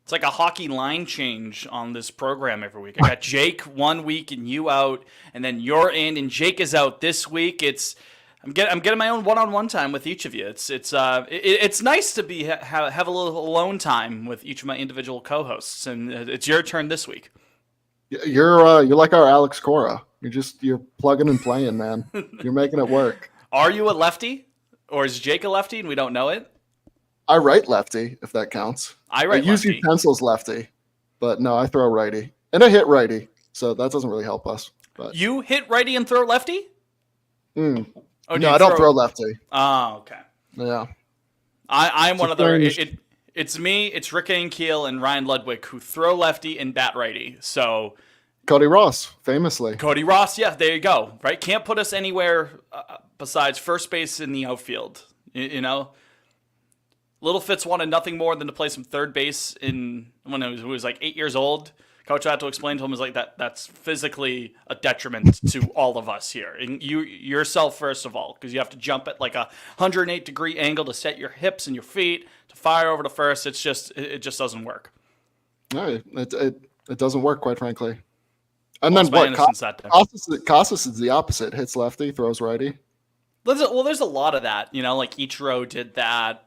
It's like a hockey line change on this program every week. I got Jake 1 week and you out, and then you're in and Jake is out this week. I'm getting my own one-on-one time with each of you. It's nice to have a little alone time with each of my individual co-hosts, and it's your turn this week. You're like our Alex Cora. You're plugging and playing, man. You're making it work. Are you a lefty, or is Jake a lefty and we don't know it? I write lefty, if that counts. I write use lefty. utensils lefty, but no, I throw righty, and I hit righty, so that doesn't really help us. But You hit righty and throw lefty? no, Or do you I don't throw lefty. Oh, okay. Yeah, I'm one of the. strange- It's me, it's Rick Ankiel and Ryan Ludwig who throw lefty and bat righty. So Cody Ross, famously. Cody Ross, yeah, there you go. Right, can't put us anywhere besides first base in the outfield. You know, Little Fitz wanted nothing more than to play some third base when he was like 8 years old. Coach had to explain to him was like that's physically a detriment to all of us here, and yourself first of all, because you have to jump at like a 108-degree angle to set your hips and your feet to fire over to first. It just doesn't work. No, it doesn't work, quite frankly. And Lost then my what? innocence that day. Casas is the opposite. Hits lefty, throws righty. There's a lot of that. Like Ichiro did that.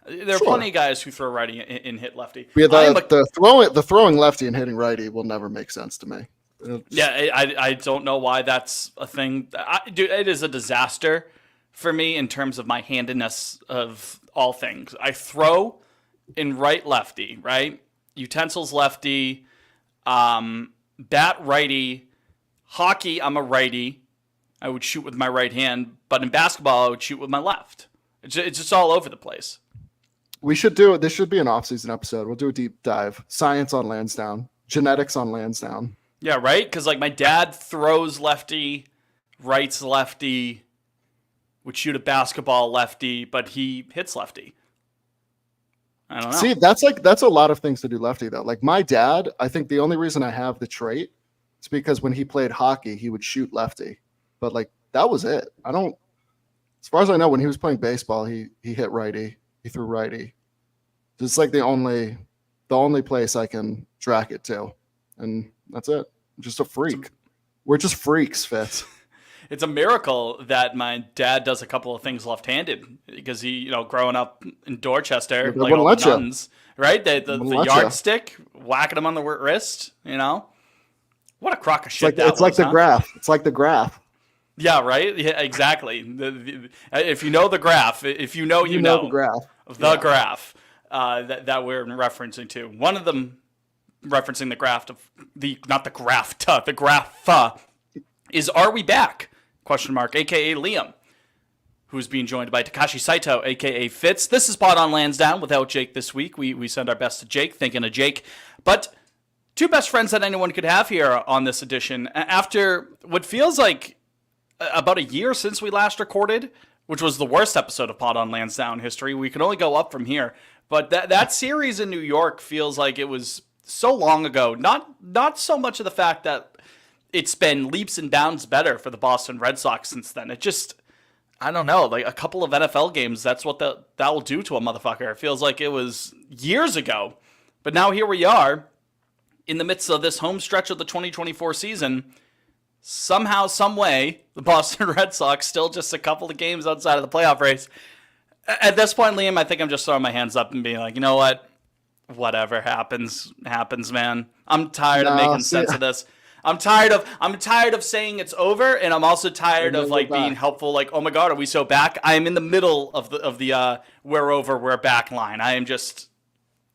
There are Sure. plenty of guys who throw righty and hit lefty. Yeah, I the throwing lefty and hitting righty will never make sense to me. I don't know why that's a thing. Dude, it is a disaster for me in terms of my handedness of all things. I throw in right lefty, right? Utensils lefty, bat righty, hockey I'm a righty. I would shoot with my right hand, but in basketball I would shoot with my left. It's just all over the place. This should be an off-season episode. We'll do a deep dive. Science on Lansdowne. Genetics on Lansdowne. Yeah, right? Because like my dad throws lefty, writes lefty, would shoot a basketball lefty, but he hits lefty. I don't know. See, that's a lot of things to do lefty, though. Like my dad, I think the only reason I have the trait is because when he played hockey, he would shoot lefty. But like that was it. As far as I know, when he was playing baseball, he hit righty. He threw righty. It's like the only place I can track it to. And that's it. I'm just a freak. We're just freaks, Fitz. It's a miracle that my dad does a couple of things left-handed because he, growing up in Dorchester, like all the nuns, right? The yardstick, whacking him on the wrist, What a crock of shit It's like the graph. It's like the graph. Yeah, right? Yeah, exactly. If you know the graph, if you know the graph. The graph that we're referencing to. One of them referencing the graph the graph is Are We Back? ? AKA Liam, who's being joined by Takashi Saito, aka Fitz. This is Pod on Lansdowne without Jake this week. We send our best to Jake, thinking of Jake. But two best friends that anyone could have here on this edition. After what feels like about a year since we last recorded, which was the worst episode of Pod on Lansdowne history. We can only go up from here. But that series in New York feels like it was so long ago. Not so much of the fact that it's been leaps and bounds better for the Boston Red Sox since then. It just, I don't know, like a couple of NFL games, that's what that will do to a motherfucker. It feels like it was years ago. But now here we are in the midst of this home stretch of the 2024 season. Somehow, some way, the Boston Red Sox still just a couple of games outside of the playoff race. At this point, Liam, I think I'm just throwing my hands up and being like, you know what? Whatever happens, man. I'm tired of making sense of this. I'm tired of saying it's over, and I'm also tired of like being helpful. Like, oh my God, are we so back? I am in the middle of the we're over, we're back line. I am just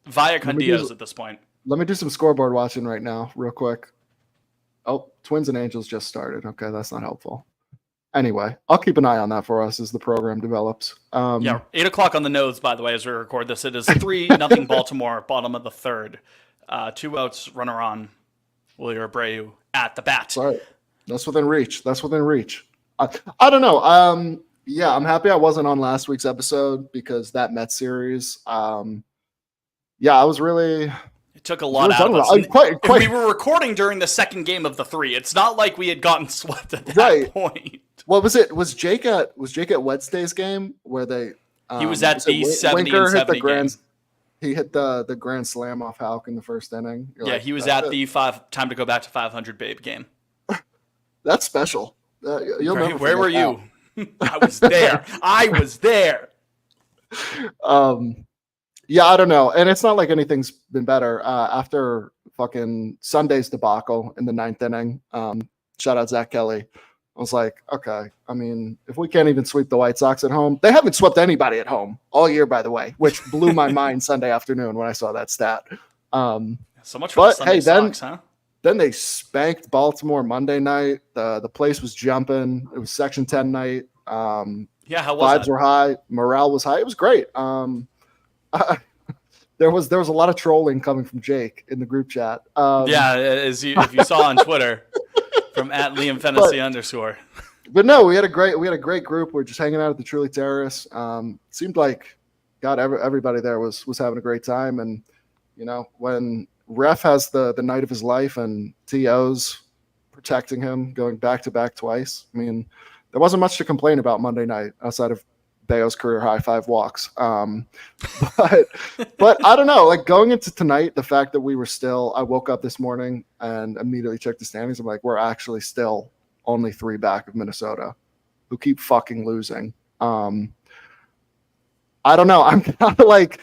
via con Dios at this point. Let me do some scoreboard watching right now, real quick. Oh, Twins and Angels just started. Okay, that's not helpful. Anyway, I'll keep an eye on that for us as the program develops. 8:00 on the nose, by the way, as we record this. It is 3-0 Baltimore, bottom of the third. 2 outs, runner on. Wilyer Abreu at the bat. Sorry. That's within reach. I don't know. I'm happy I wasn't on last week's episode because that Mets series. I was really... It took a lot out of us. We were recording during the second game of the 3. It's not like we had gotten swept at that point. What was it? Was Jake at Wednesday's game where they? He was at the 70 and 70 game. He hit the grand slam off Houck in the first inning. You're Yeah, like, he was that's at it. the time to go back to 500 babe game. That's special. You'll never Where were forget you? I was there. I was there. that. Yeah, I don't know. And it's not like anything's been better. After fucking Sunday's debacle in the ninth inning, shout out Zach Kelly. I was like, okay, I mean, if we can't even sweep the White Sox at home, they haven't swept anybody at home all year, by the way, which blew my mind Sunday afternoon when I saw that stat. So much for the Sunday Sox, huh? Then they spanked Baltimore Monday night. The place was jumping. It was Section 10 night. Yeah, how was vibes were high. Morale was high. It was great. There was a lot of trolling coming from Jake in the group chat. Yeah, if you saw on Twitter from @LiamFennessy_. But no, we had a great group. We are just hanging out at the Truly Terrace. Seemed like God, everybody there was having a great time. And when Ref has the night of his life and TO's protecting him, going back to back twice. I mean, there wasn't much to complain about Monday night outside of Bayo's career high 5 walks. But I don't know, like going into tonight, the fact that I woke up this morning and immediately checked the standings. I'm like, we're actually still only 3 back of Minnesota, who keep fucking losing. I don't know. I'm kind of like,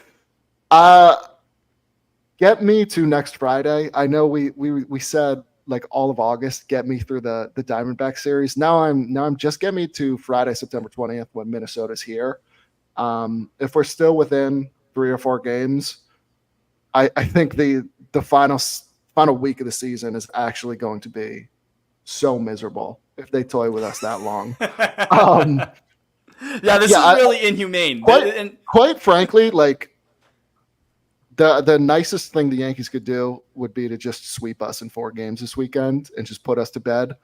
get me to next Friday. I know we said like all of August, get me through the Diamondback series. Now I'm just get me to Friday, September 20th when Minnesota's here. If we're still within 3 or 4 games, I think the final week of the season is actually going to be so miserable if they toy with us that long. Yeah, this is really inhumane. Quite frankly, like the nicest thing the Yankees could do would be to just sweep us in 4 games this weekend and just put us to bed.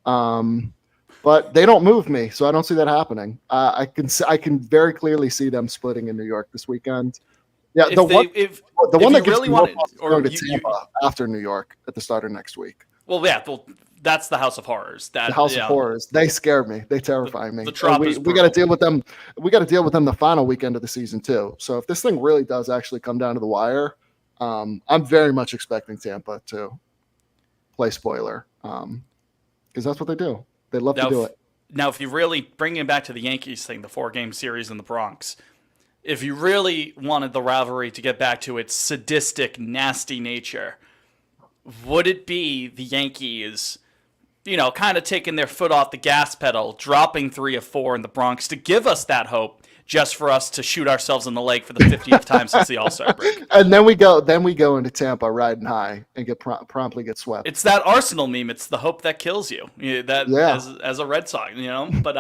But they don't move me, so I don't see that happening. I can very clearly see them splitting in New York this weekend. Yeah, the one that gives me more pause is going to Tampa after New York at the start of next week. Well, yeah, that's the House of Horrors. The House of Horrors. They scare me. They terrify me. The Trop is we got to deal with them. We got to deal with them the final weekend of the season too. So if this thing really does actually come down to the wire, I'm very much expecting Tampa to play spoiler, because that's what they do. They love to do it. Now, if you really bring it back to the Yankees thing, the 4-game series in the Bronx, if you really wanted the rivalry to get back to its sadistic, nasty nature, would it be the Yankees, kind of taking their foot off the gas pedal, dropping 3 of 4 in the Bronx to give us that hope, just for us to shoot ourselves in the leg for the 50th time since the All-Star break? And then we go into Tampa riding high and promptly get swept. It's that Arsenal meme. It's the hope that kills you. As a Red Sox, But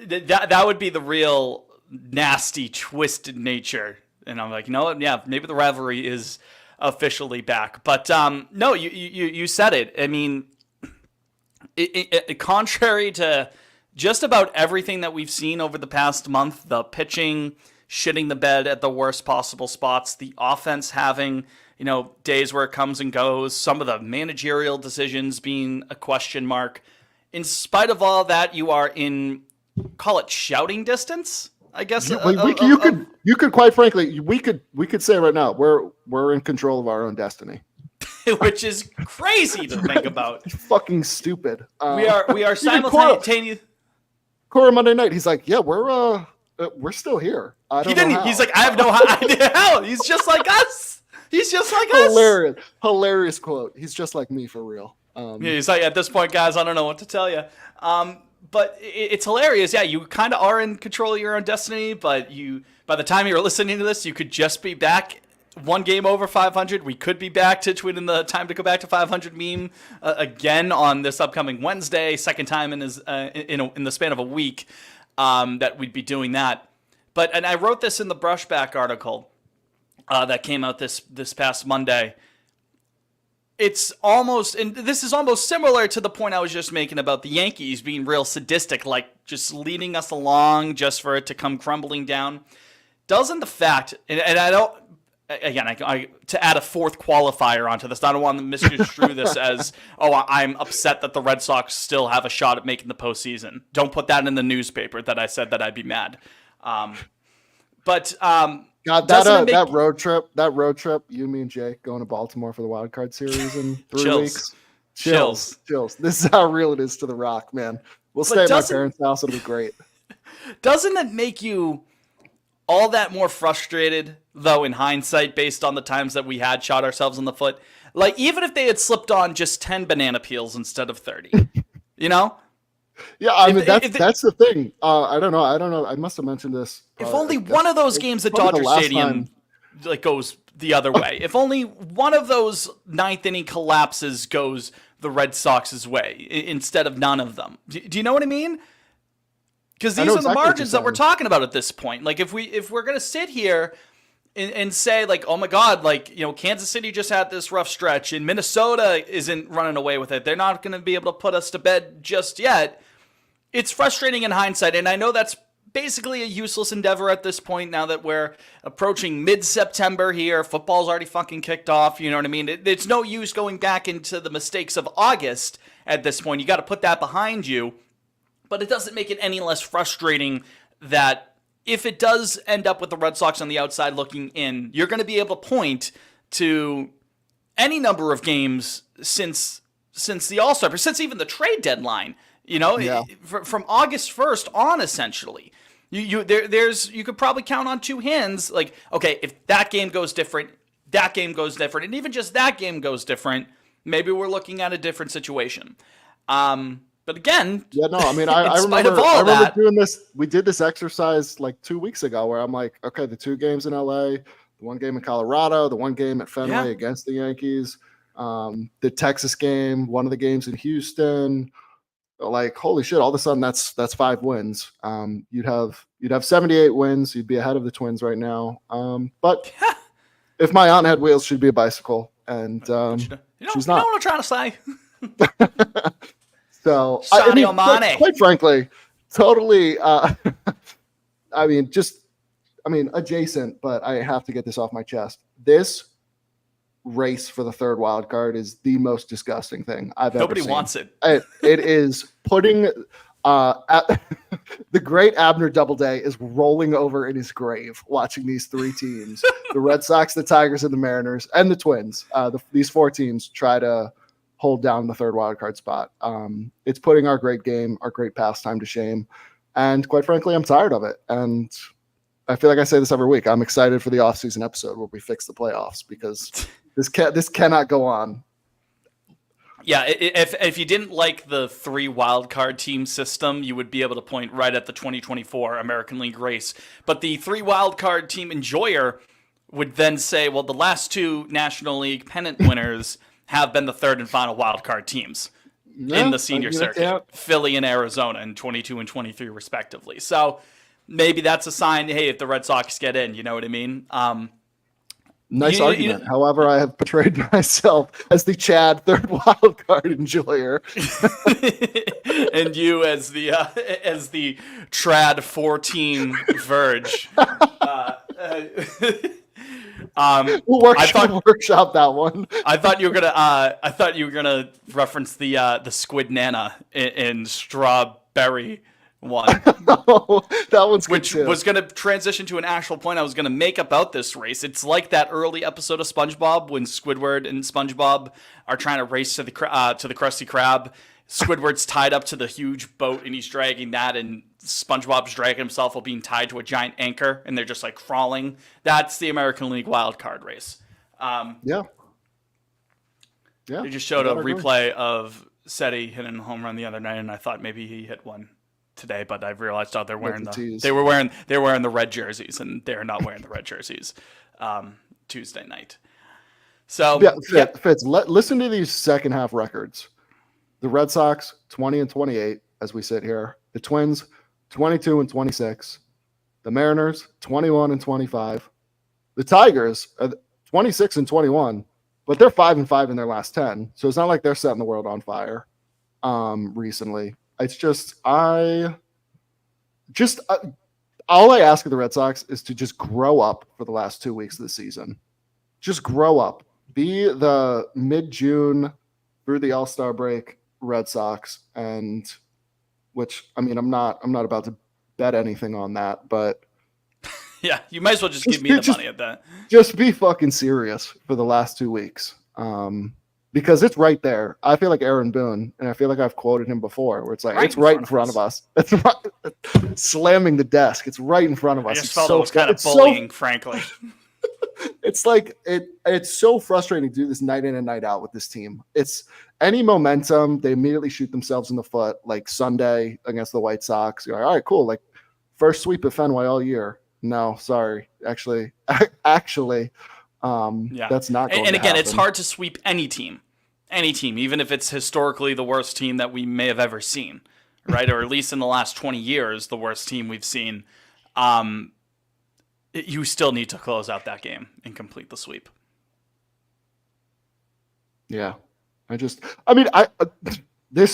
that would be the real nasty, twisted nature. And I'm like, yeah, maybe the rivalry is officially back. But no, you said it. I mean, contrary to just about everything that we've seen over the past month, the pitching shitting the bed at the worst possible spots, the offense having days where it comes and goes, some of the managerial decisions being a question mark. In spite of all that, you are in, call it shouting distance, I guess. You could quite frankly, we could say right now we're in control of our own destiny. Which is crazy to think about. Fucking stupid. We are simultaneously. Cora Monday night, he's like, yeah, we're still here. He didn't. He's like, I have no idea how. He's just like us. Hilarious quote. He's just like me for real. He's like, at this point, guys, I don't know what to tell you. But it's hilarious. Yeah, you kind of are in control of your own destiny. But by the time you're listening to this, you could just be back 1 game over 500. We could be back to tweeting the time to go back to 500 meme again on this upcoming Wednesday. Second time in the span of a week that we'd be doing that. And I wrote this in the Brushback article that came out this past Monday. It's almost, and this is almost similar to the point I was just making about the Yankees being real sadistic, like just leading us along just for it to come crumbling down. Doesn't the fact, and I don't, again, I to add a 4th qualifier onto this, I don't want to misconstrue this as, I'm upset that the Red Sox still have a shot at making the postseason. Don't put that in the newspaper that I said that I'd be mad. But God, Doesn't it make that road trip, you, me, and Jake going to Baltimore for the wild card series in 3 chills? weeks. Chills. This is how real it is to the Rock, man. We'll But stay at my doesn't parents' house. It'll be great. doesn't it make you all that more frustrated, though, in hindsight, based on the times that we had shot ourselves in the foot? Like, even if they had slipped on just 10 banana peels instead of 30, you know? Yeah, I mean, If that's the thing. I don't know. I must have mentioned this. if only one of those games at Dodger Stadium like goes the other way, if only one of those ninth inning collapses goes the Red Sox's way instead of none of them. Do you know what I mean? Because these are the margins that we're talking about at this point. Like, if we're gonna sit here and say, like, oh my God, like, you know, Kansas City just had this rough stretch and Minnesota isn't running away with it, they're not going to be able to put us to bed just yet. It's frustrating in hindsight, and I know that's basically a useless endeavor at this point now that we're approaching mid-September here. Football's already fucking kicked off, you know what I mean? It's no use going back into the mistakes of August at this point. You got to put that behind you, but it doesn't make it any less frustrating that if it does end up with the Red Sox on the outside looking in, you're going to be able to point to any number of games since the All-Star, since even the trade deadline. You know, from August 1st on, essentially, you could probably count on two hands. Like, okay, if that game goes different, and even just that game goes different, maybe we're looking at a different situation. But again, yeah, no, I mean, I remember doing this. We did this exercise like 2 weeks ago, where I'm like, okay, the 2 games in LA, the 1 game in Colorado, the 1 game at Fenway against the Yankees, the Texas game, one of the games in Houston. Like, holy shit, all of a sudden that's 5 wins. You'd have 78 wins. You'd be ahead of the Twins right now. But if my aunt had wheels, she'd be a bicycle, and she's not. You know what I'm trying to say? So quite frankly, totally. Adjacent, but I have to get this off my chest. This race for the 3rd wild card is the most disgusting thing I've ever seen. Nobody wants it. It is putting the great Abner Doubleday is rolling over in his grave watching these 3 teams, the Red Sox, the Tigers, and the Mariners, and the Twins. These 4 teams try to hold down the 3rd wild card spot. It's putting our great game, our great pastime to shame. And quite frankly, I'm tired of it. And I feel like I say this every week. I'm excited for the offseason episode where we fix the playoffs, because this cannot go on. Yeah, if you didn't like the 3 wildcard team system, you would be able to point right at the 2024 American League race. But the 3 wildcard team enjoyer would then say, well, the last 2 National League pennant winners have been the 3rd and final wildcard teams in the senior circuit. Philly and Arizona in 22 and 23 respectively. So maybe that's a sign, hey, if the Red Sox get in, you know what I mean? Nice argument. However, I have portrayed myself as the Chad 3rd wild card enjoyer, and you as the Trad 14 Verge. We'll workshop that one. I thought you were gonna reference the Squid Nana in Strawberry one. That one's good which too. Was going to transition to an actual point I was going to make about this race. It's like that early episode of SpongeBob when Squidward and SpongeBob are trying to race to the Krusty Krab. Squidward's tied up to the huge boat and he's dragging that, and SpongeBob's dragging himself while being tied to a giant anchor, and they're just like crawling. That's the American League wild card race. Yeah. They just showed a replay of Seti hitting a home run the other night, and I thought maybe he hit one today, but I've realized they're wearing they were wearing the red jerseys, and they're not wearing the red jerseys Tuesday night. So Fitz, listen to these second half records. The Red Sox 20 and 28 as we sit here. The Twins 22 and 26. The Mariners 21 and 25. The Tigers 26 and 21, but they're 5 and 5 in their last 10. So it's not like they're setting the world on fire recently. It's just all I ask of the Red Sox is to just grow up for the last 2 weeks of the season. Just grow up. Be the mid-June through the All-Star break Red Sox, and which, I mean, I'm not about to bet anything on that, but Yeah, you might as well just give me the money at that. Just be fucking serious for the last 2 weeks. Because it's right there. I feel like Aaron Boone, and I feel like I've quoted him before, where it's like, it's right in front of us. It's right, slamming the desk. It's right in front of us. I just felt it was kind of bullying, frankly. It's like it's so frustrating to do this night in and night out with this team. It's any momentum, they immediately shoot themselves in the foot. Like Sunday against the White Sox, you're like, all right, cool. Like first sweep at Fenway all year. No, sorry, actually, that's not going and to again, happen. it's hard to sweep any team, even if it's historically the worst team that we may have ever seen, right? Or at least in the last 20 years, the worst team we've seen. You still need to close out that game and complete the sweep. Yeah, this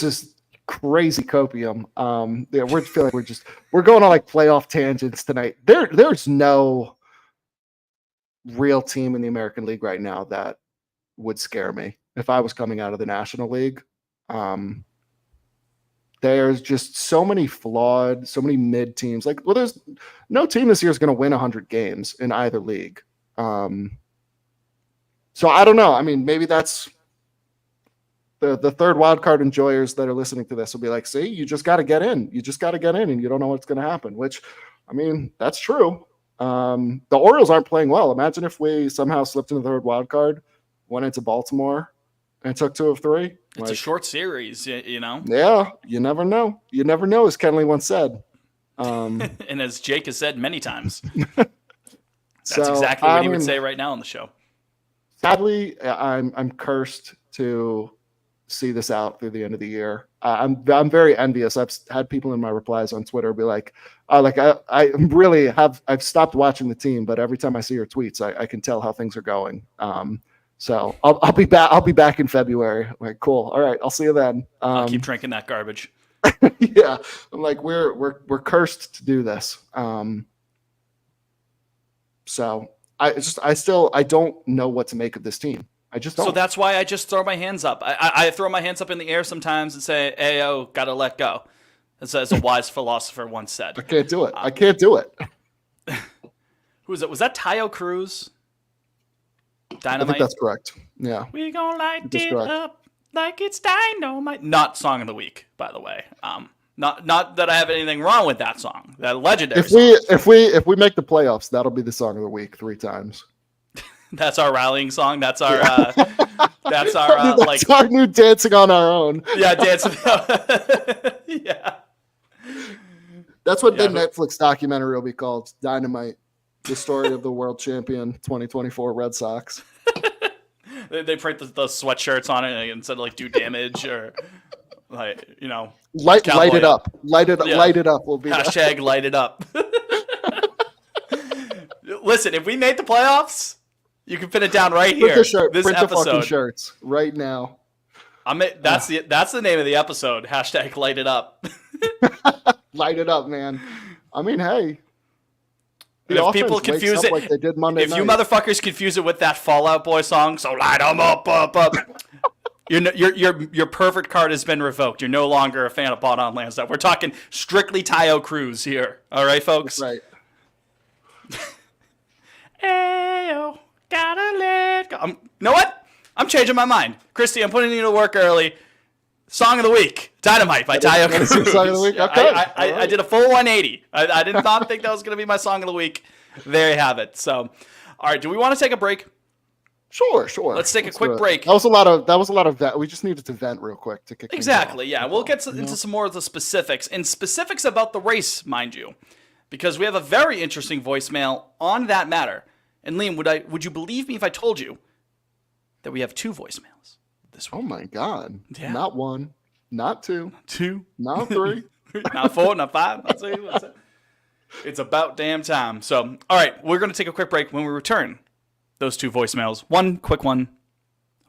is crazy copium. Yeah, we're feeling we're going on like playoff tangents tonight. There's no real team in the American League right now that would scare me if I was coming out of the National League. There's just so many mid teams. Like, well, there's no team this year is going to win 100 games in either league. So I don't know. I mean, maybe that's the third wild card enjoyers that are listening to this will be like, see, you just got to get in. You just got to get in, and you don't know what's going to happen. Which, I mean, that's true. The Orioles aren't playing well. Imagine if we somehow slipped into the third wild card, went into Baltimore, and took 2 of 3. It's a short series, you know? Yeah, you never know. You never know, as Kenley once said. And as Jake has said many times. That's exactly what he would say right now on the show. Sadly, I'm cursed to see this out through the end of the year. I'm very envious. I've had people in my replies on Twitter be like, I've stopped watching the team, but every time I see your tweets, I can tell how things are going. So I'll be back. I'll be back in February. I'm like, cool. All right, I'll see you then. I'll keep drinking that garbage. Yeah, I'm like, we're cursed to do this. So I don't know what to make of this team. I just don't. So that's why I just throw my hands up. I throw my hands up in the air sometimes and say, "Ayo, gotta let go," as a wise philosopher once said. I can't do it. I can't do it. Who was it? Was that Tayo Cruz? Dynamite? I think that's correct. Yeah. We gonna light it up like it's dynamite. Not song of the week, by the way. Not that I have anything wrong with that song. That legendary song. If we make the playoffs, that'll be the song of the week 3 times. That's our rallying song. That's our that's our new dancing on our own. Yeah, dancing. Yeah. That's what the Netflix documentary will be called, Dynamite. The story of the world champion 2024 Red Sox. They print the sweatshirts on it instead of like do damage or like, you know, light it up. Light it up will be hashtag light it up. Listen, if we made the playoffs, you can pin it down right here. Print this episode. The fucking shirts right now. That's the name of the episode. Hashtag light it up. Light it up, man. I mean, hey. If people confuse it, like they did Monday if night. you motherfuckers confuse it with that Fall Out Boy song, so light 'em up. Your perfect card has been revoked. You're no longer a fan of Bought On Lansdowne. We're talking strictly Tayo Cruz here. All right, folks? That's right. Ayo, gotta let go. You know what? I'm changing my mind. Christy, I'm putting you to work early. Song of the week, Dynamite by Tayo Cruz. Song of the week? Okay. I did a full 180. I did not think that was going to be my song of the week. There you have it. So, all right, do we want to take a break? Sure. Let's take a quick break. That was a lot of that. We just needed to vent real quick to kick exactly. Yeah, we'll get into some more of the specifics and specifics about the race, mind you, because we have a very interesting voicemail on that matter. And Liam, would you believe me if I told you that we have 2 voicemails this week? Oh my God! Yeah. Not 1, not 2, not 3, not 4, not 5, not 6. Not 7. It's about damn time. So, all right, we're going to take a quick break. When we return, those 2 voicemails, 1 quick one,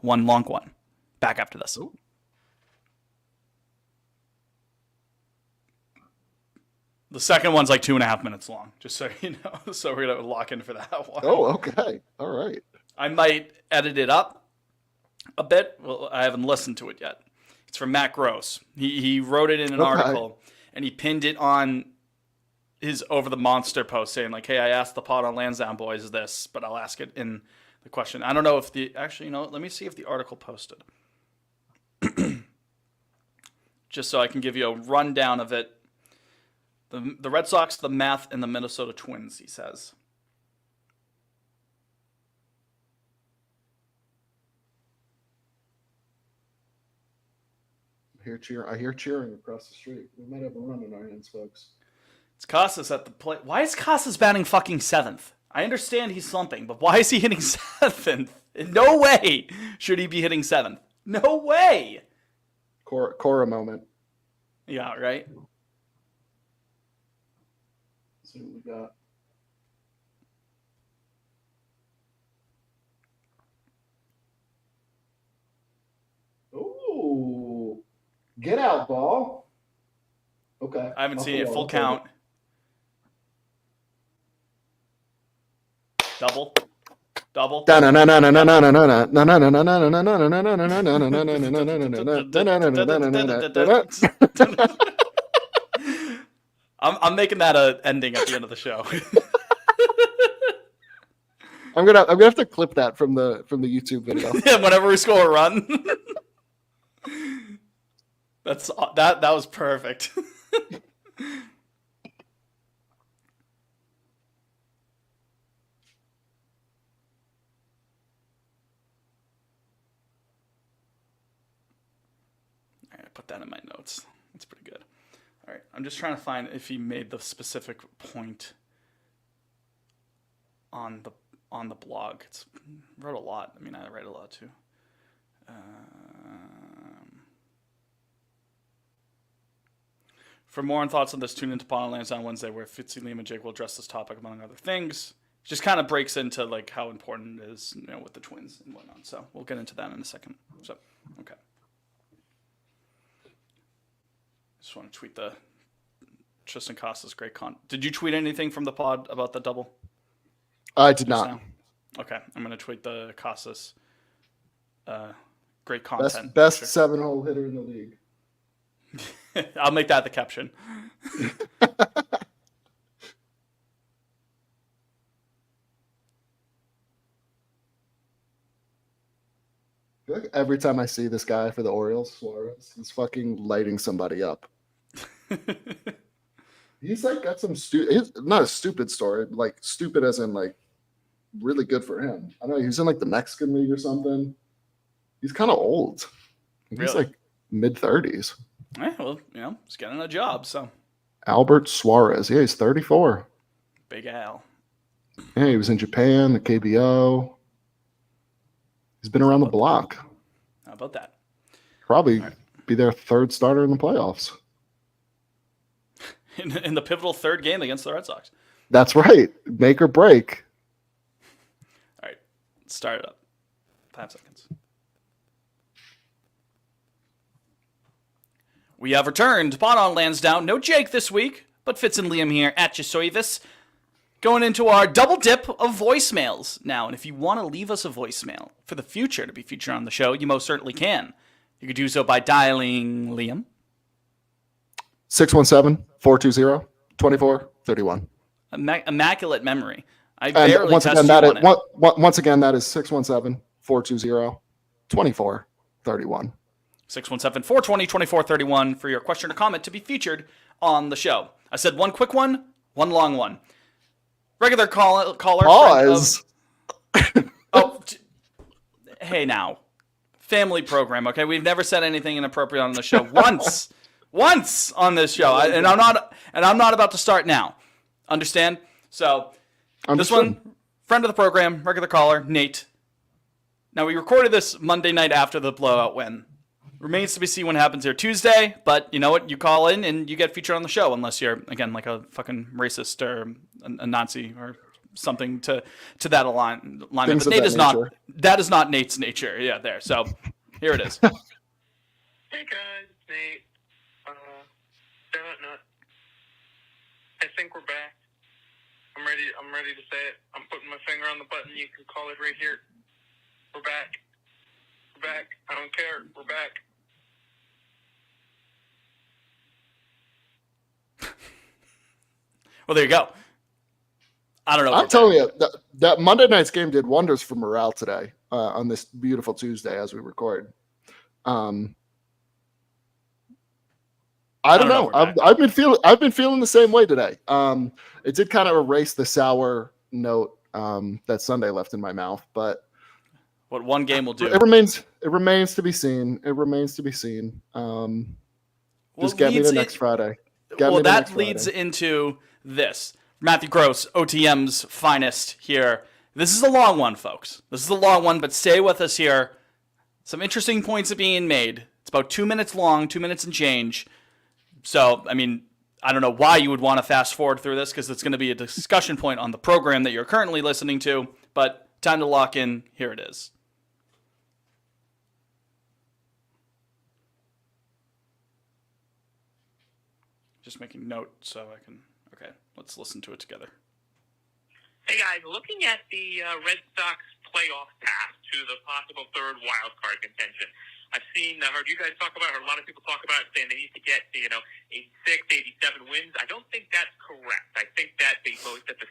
1 long one. Back after this. Ooh. The second one's like 2.5 minutes long, just so you know. So we're going to lock in for that one. Oh, okay. All right. I might edit it up a bit. Well, I haven't listened to it yet. It's from Matt Gross. He wrote it in an article, and he pinned it on his over the monster post saying like, "Hey, I asked the Pod on Lansdowne boys this, but I'll ask it in the question." I don't know if let me see if the article posted, just so I can give you a rundown of it. The Red Sox, the Math, and the Minnesota Twins. He says. I hear cheering across the street. We might have a run in our hands, folks. It's Casas at the plate. Why is Casas batting fucking 7th? I understand he's slumping, but why is he hitting 7th? No way should he be hitting 7th. No way. Cora moment. Yeah, right? Let's see what we got. Ooh. Get out, ball. Okay. I haven't seen it. Full count. Double. I'm making that a ending at the end of the show. I'm gonna have to clip that from the YouTube video. Yeah, whenever we score a run. That was perfect. I put that in my notes. That's pretty good. All right, I'm just trying to find if he made the specific point on the blog. It's wrote a lot. I mean, I write a lot too. For more on thoughts on this, tune into Pod on Lansdowne Wednesday, where Fitzy, Liam, and Jake will address this topic among other things. Just kind of breaks into like how important it is, with the Twins and whatnot. So we'll get into that in a second. So, okay. Just want to tweet the Tristan Casas great Did you tweet anything from the pod about the double? I did not. Now? Okay, I'm going to tweet the Casas great content. Best 7-hole hitter in the league. I'll make that the caption. Like every time I see this guy for the Orioles, Suarez, he's fucking lighting somebody up. He's like got some not a stupid story, like stupid as in like really good for him. I don't know, he was in like the Mexican League or something. He's kind of old. He's really? Like mid-30s. Yeah, well, he's getting a job, so. Albert Suarez. Yeah, he's 34. Big Al. Yeah, he was in Japan, the KBO. He's been around the block. How about that? Probably be their third starter in the playoffs. In the pivotal third game against the Red Sox. That's right. Make or break. All right. Let's start it up. 5 seconds. We have returned. Pod on Lansdowne. No Jake this week, but Fitz and Liam here at Jasoivis. Going into our double dip of voicemails now. And if you want to leave us a voicemail for the future to be featured on the show, you most certainly can. You could do so by dialing Liam. 617-420-2431. Immaculate memory. I And barely once tested again, you on it. once again, that is 617-420-2431. 617-420-2431 for your question or comment to be featured on the show. I said one quick one, one long one. Regular caller. Pause. Hey now. Family program, okay? We've never said anything inappropriate on the show once on this show. And I'm not about to start now. Understand? So, This one, friend of the program, regular caller, Nate. Now, we recorded this Monday night after the blowout win. Remains to be seen what happens here Tuesday, but you know what? You call in and you get featured on the show, unless you're, again, like a fucking racist or a Nazi or something to that alignment. But Nate is not. That is not Nate's nature. Yeah, there. So here it is. Hey guys, it's Nate. Donut. I think we're back. I'm ready to say it. I'm putting my finger on the button. You can call it right here. We're back. We're back. I don't care. We're back. Well, there you go. I don't know. I'm telling you, that Monday night's game did wonders for morale today on this beautiful Tuesday as we record. I don't know. I've been feeling the same way today. It did kind of erase the sour note that Sunday left in my mouth, but what one game will do. It remains to be seen. Just get me to next Friday. That leads into this. Matthew Gross, OTM's finest here. This is a long one, folks. This is a long one, but stay with us here. Some interesting points are being made. It's about 2 minutes long, 2 minutes and change. So, I mean, I don't know why you would want to fast forward through this, because it's going to be a discussion point on the program that you're currently listening to, but time to lock in. Here it is. Just making note so I can... Okay, let's listen to it together. Hey guys, looking at the Red Sox playoff path to the possible third wild card contention, I've heard you guys talk about, heard a lot of people talk about it, saying they need to get to, 86, 87 wins. I don't think that's correct. I think that the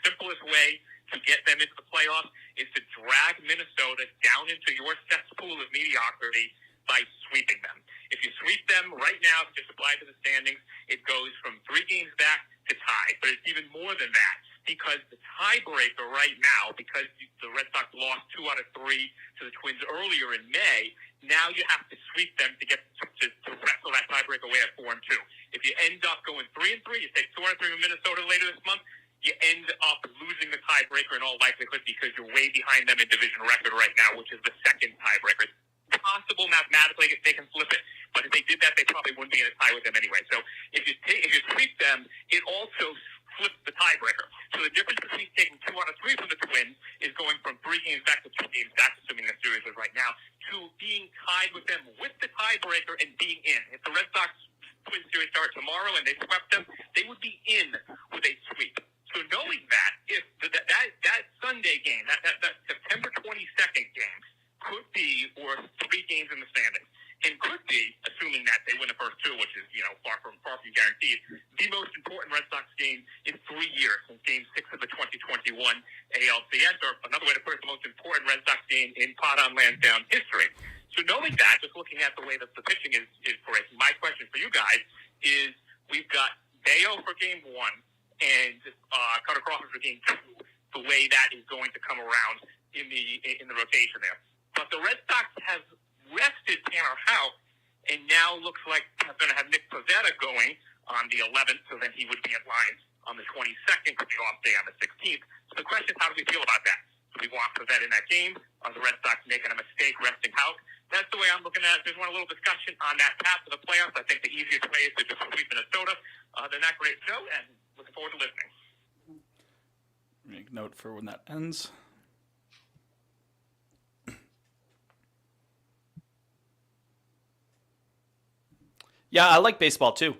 simplest way to get them into the playoffs is to drag Minnesota down into your cesspool of mediocrity by sweeping them. If you sweep them right now, just apply to the standings, it goes from 3 games back to tie. But it's even more than that, because the tiebreaker right now, because the Red Sox lost 2 out of 3 to the Twins earlier in May, now you have to sweep them to get to wrestle that tiebreaker away at 4-2. If you end up going 3-3, you take 2 out of 3 with Minnesota later this month, you end up losing the tiebreaker in all likelihood, because you're way behind them in division record right now, which is the second tiebreaker. Possible mathematically if they can flip it, but if they did that, they probably wouldn't be in a tie with them anyway. So if you sweep them, it also flips the tiebreaker. So the difference between taking 2 out of 3 from the Twins is going from 3 games back to 2 games back, assuming the series is right now, to being tied with them with the tiebreaker and being in. If the Red Sox Twins series start tomorrow and they swept them, they would be in with a sweep. So knowing that, if that Sunday game, that September 22nd game, could be worth 3 games in the standings, and could be, assuming that they win the first 2, which is far from guaranteed, the most important Red Sox game in 3 years, since Game 6 of the 2021 ALCS, or another way to put it, the most important Red Sox game in Pot on Lansdowne history. So knowing that, just looking at the way that the pitching is great, my question for you guys is, we've got Bayo for Game 1 and Carter Crawford for Game 2, the way that is going to come around in the rotation there. But the Red Sox have rested Tanner Houck, and now looks like they're going to have Nick Pivetta going on the 11th, so then he would be in line on the 22nd for the off day on the 16th. So the question is, how do we feel about that? Do we want Pivetta in that game? Are the Red Sox making a mistake resting Houck? That's the way I'm looking at it. Just want a little discussion on that path to the playoffs. I think the easiest way is to just sweep Minnesota. They're not great show, and looking forward to listening. Make note for when that ends. Yeah, I like baseball too.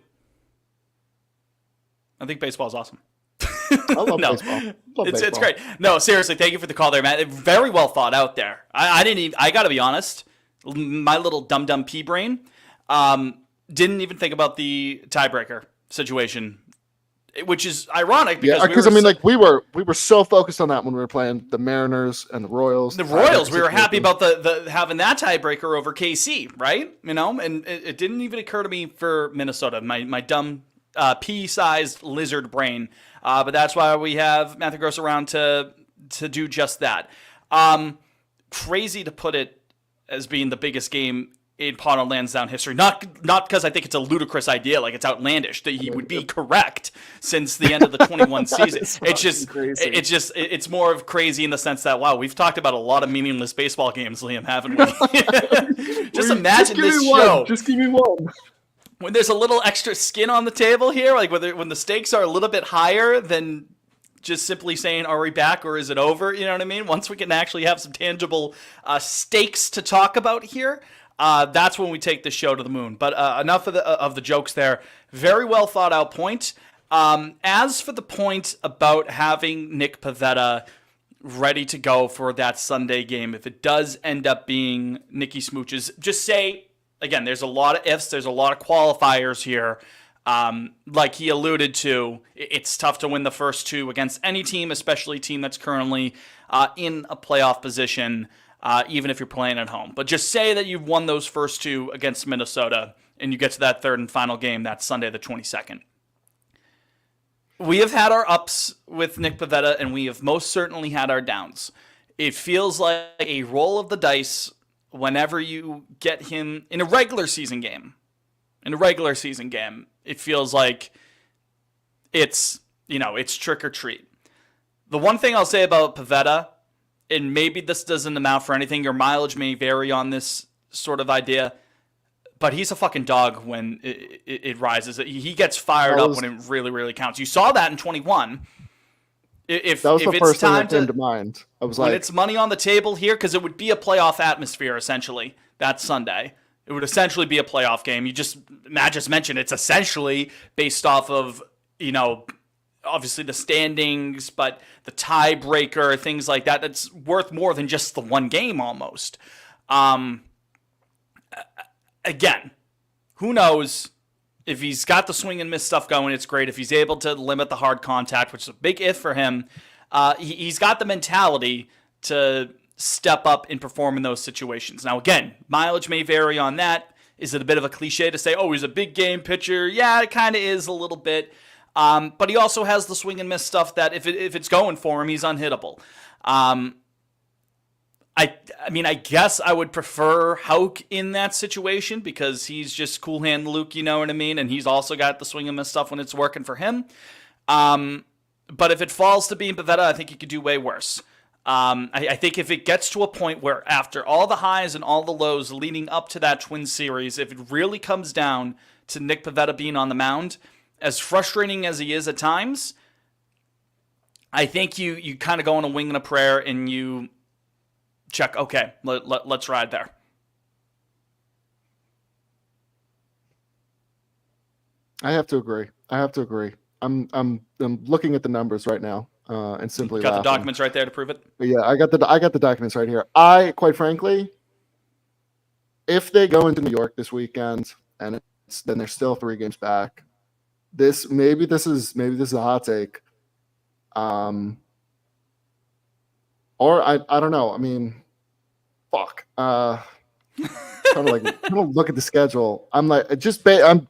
I think baseball is awesome. I love baseball. It's great. No, seriously, thank you for the call there, Matt. Very well thought out there. I got to be honest, my little dumb pea brain didn't even think about the tiebreaker situation, which is ironic because we were so focused on that when we were playing the Mariners and the Royals. The Royals, we were happy about the having that tiebreaker over KC, right? And it didn't even occur to me for Minnesota. My dumb pea-sized lizard brain. But that's why we have Matthew Gross around to do just that. Crazy to put it as being the biggest game in Pot on Lansdowne history. Not because I think it's a ludicrous idea, like it's outlandish that he would be correct since the end of the 21 season. It's more of crazy in the sense that, wow, we've talked about a lot of meaningless baseball games, Liam, haven't we? Just imagine this show. Just give me one. When there's a little extra skin on the table here, like when the stakes are a little bit higher than just simply saying, are we back or is it over? You know what I mean? Once we can actually have some tangible stakes to talk about here, that's when we take the show to the moon. But enough of the jokes there. Very well thought out point. As for the point about having Nick Pivetta ready to go for that Sunday game, if it does end up being Nicky Smooch's, just say, again, there's a lot of ifs, there's a lot of qualifiers here. Like he alluded to, it's tough to win the first two against any team, especially a team that's currently in a playoff position, even if you're playing at home. But just say that you've won those first two against Minnesota and you get to that third and final game, that's Sunday the 22nd. We have had our ups with Nick Pivetta, and we have most certainly had our downs. It feels like a roll of the dice whenever you get him in a regular season game. It feels like it's trick or treat. The one thing I'll say about Pivetta, and maybe this doesn't amount for anything, your mileage may vary on this sort of idea, but he's a fucking dog when it rises. He gets fired up when it really, really counts. You saw that in 21. If that was the it's first thing time that came to mind. I was when like, it's money on the table here, because it would be a playoff atmosphere essentially that Sunday. It would essentially be a playoff game. Matt just mentioned it's essentially based off of, obviously the standings, but the tiebreaker, things like that. That's worth more than just the one game almost. Again, who knows? If he's got the swing and miss stuff going, it's great. If he's able to limit the hard contact, which is a big if for him, he's got the mentality to step up and perform in those situations. Now, again, mileage may vary on that. Is it a bit of a cliche to say, oh, he's a big game pitcher? Yeah, it kind of is a little bit. But he also has the swing and miss stuff that if it's going for him, he's unhittable. I guess I would prefer Houck in that situation because he's just cool hand Luke, you know what I mean? And he's also got the swing and miss stuff when it's working for him. But if it falls to being Pivetta, I think he could do way worse. I think if it gets to a point where after all the highs and all the lows leading up to that Twins series, if it really comes down to Nick Pivetta being on the mound, as frustrating as he is at times, I think you kind of go on a wing and a prayer and you check, okay, let's ride there. I have to agree. I'm looking at the numbers right now and simply Got laughing. the documents right there to prove it. But yeah, I got the documents right here. I quite frankly, if they go into New York this weekend and then they're still 3 games back, this is a hot take. Or I don't know. I mean, fuck. Trying to look at the schedule. I'm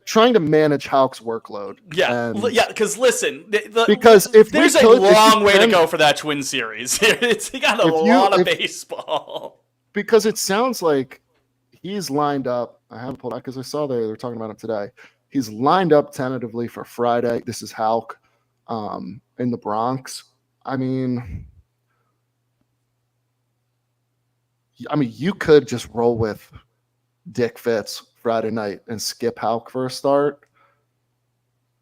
trying to manage Houck's workload. Yeah, because listen, because there's a long way to go for that Twin series. He got a lot of baseball. Because it sounds like he's lined up. I haven't pulled out because I saw they were talking about him today. He's lined up tentatively for Friday. This is Houck in the Bronx. I mean, you could just roll with Dick Fitz Friday night and skip Houck for a start.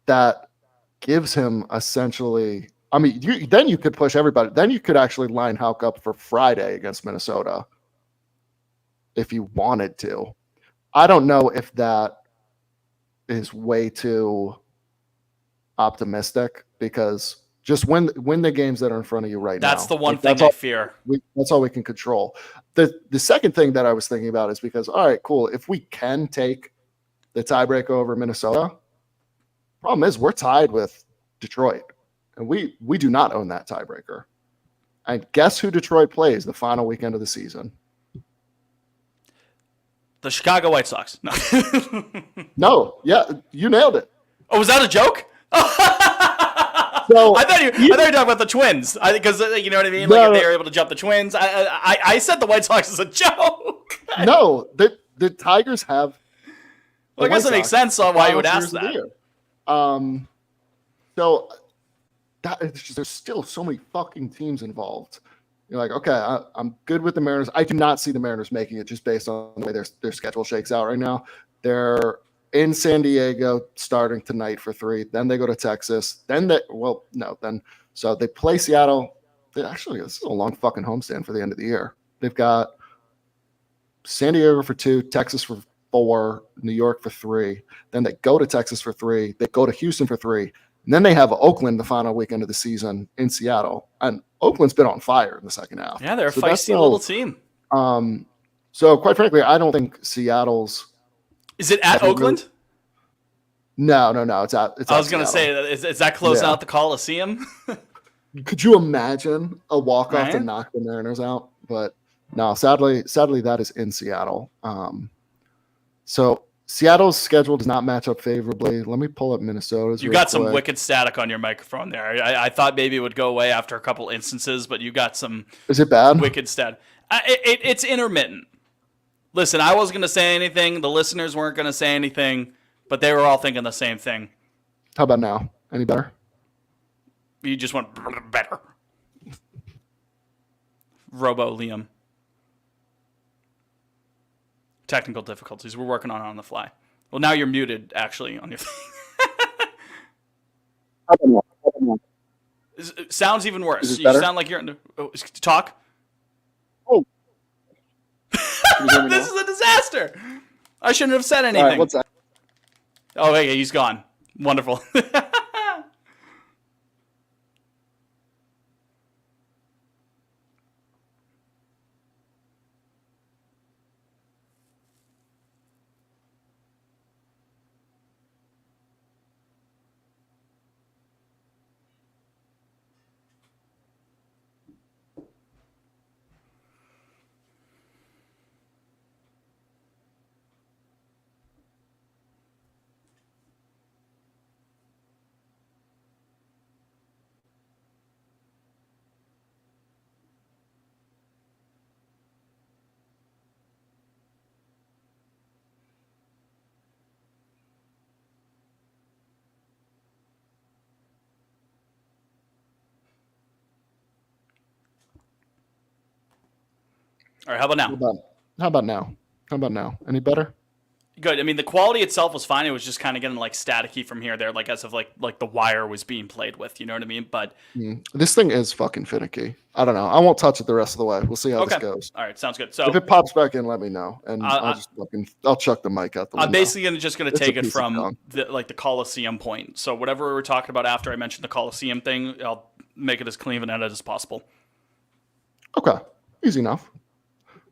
That gives him essentially. I mean, then you could push everybody. Then you could actually line Houck up for Friday against Minnesota if you wanted to. I don't know if that is way too optimistic because just win the games that are in front of you right now. That's the one thing I fear. That's all we can control. The second thing that I was thinking about is because, all right, cool. If we can take the tiebreaker over Minnesota, problem is we're tied with Detroit, and we do not own that tiebreaker. And guess who Detroit plays the final weekend of the season? The Chicago White Sox. No. No, yeah, you nailed it. Oh, was that a joke? So I thought you were talking about the Twins, because you know what I mean. Like if they were able to jump the Twins, I said the White Sox is a joke. No, the Tigers have. Well, I guess it makes sense on why you would ask that. So there's still so many fucking teams involved. You're like, okay, I'm good with the Mariners. I do not see the Mariners making it just based on the way their schedule shakes out right now. They're in San Diego starting tonight for 3. Then they go to Texas. So they play Seattle. This is a long fucking homestand for the end of the year. They've got San Diego for 2, Texas for 4, New York for 3. Then they go to Texas for 3. They go to Houston for 3. And then they have Oakland the final weekend of the season in Seattle. And Oakland's been on fire in the second half. Yeah, they're a feisty little team. So quite frankly, I don't think Seattle's. Is it at Oakland? No. It's I was going to Seattle. say, is that closing Yeah. out the Coliseum? Could you imagine a walk-off to Right? knock the Mariners out? But no, sadly, that is in Seattle. So Seattle's schedule does not match up favorably. Let me pull up Minnesota's. You real got some quick. wicked static on your microphone there. I thought maybe it would go away after a couple instances, but you got some Is it bad? wicked static. It's intermittent. Listen, I wasn't going to say anything. The listeners weren't going to say anything, but they were all thinking the same thing. How about now? Any better? You just went better. Robo Liam. Technical difficulties. We're working on it on the fly. Well, now you're muted, actually, on your thing. How about now? It sounds even worse. Is it You better? sound like you're talk. Oh. Can you hear me This now? is a disaster. I shouldn't have said All anything. right, what's that? Oh, hey, he's gone. Wonderful. All right, how about now? How about now? How about now? Any better? Good. I mean, the quality itself was fine. It was just kind of getting like staticky from here, there, like as if like the wire was being played with. You know what I mean? But This thing is fucking finicky. I don't know. I won't touch it the rest of the way. We'll see how okay. this goes. All right, sounds good. So If it pops back in, let me know, and I'll chuck the mic out the window. I'm basically just going to It's a take it piece of from gum. the Coliseum point. So whatever we were talking about after I mentioned the Coliseum thing, I'll make it as clean of an edit as possible. Okay, easy enough.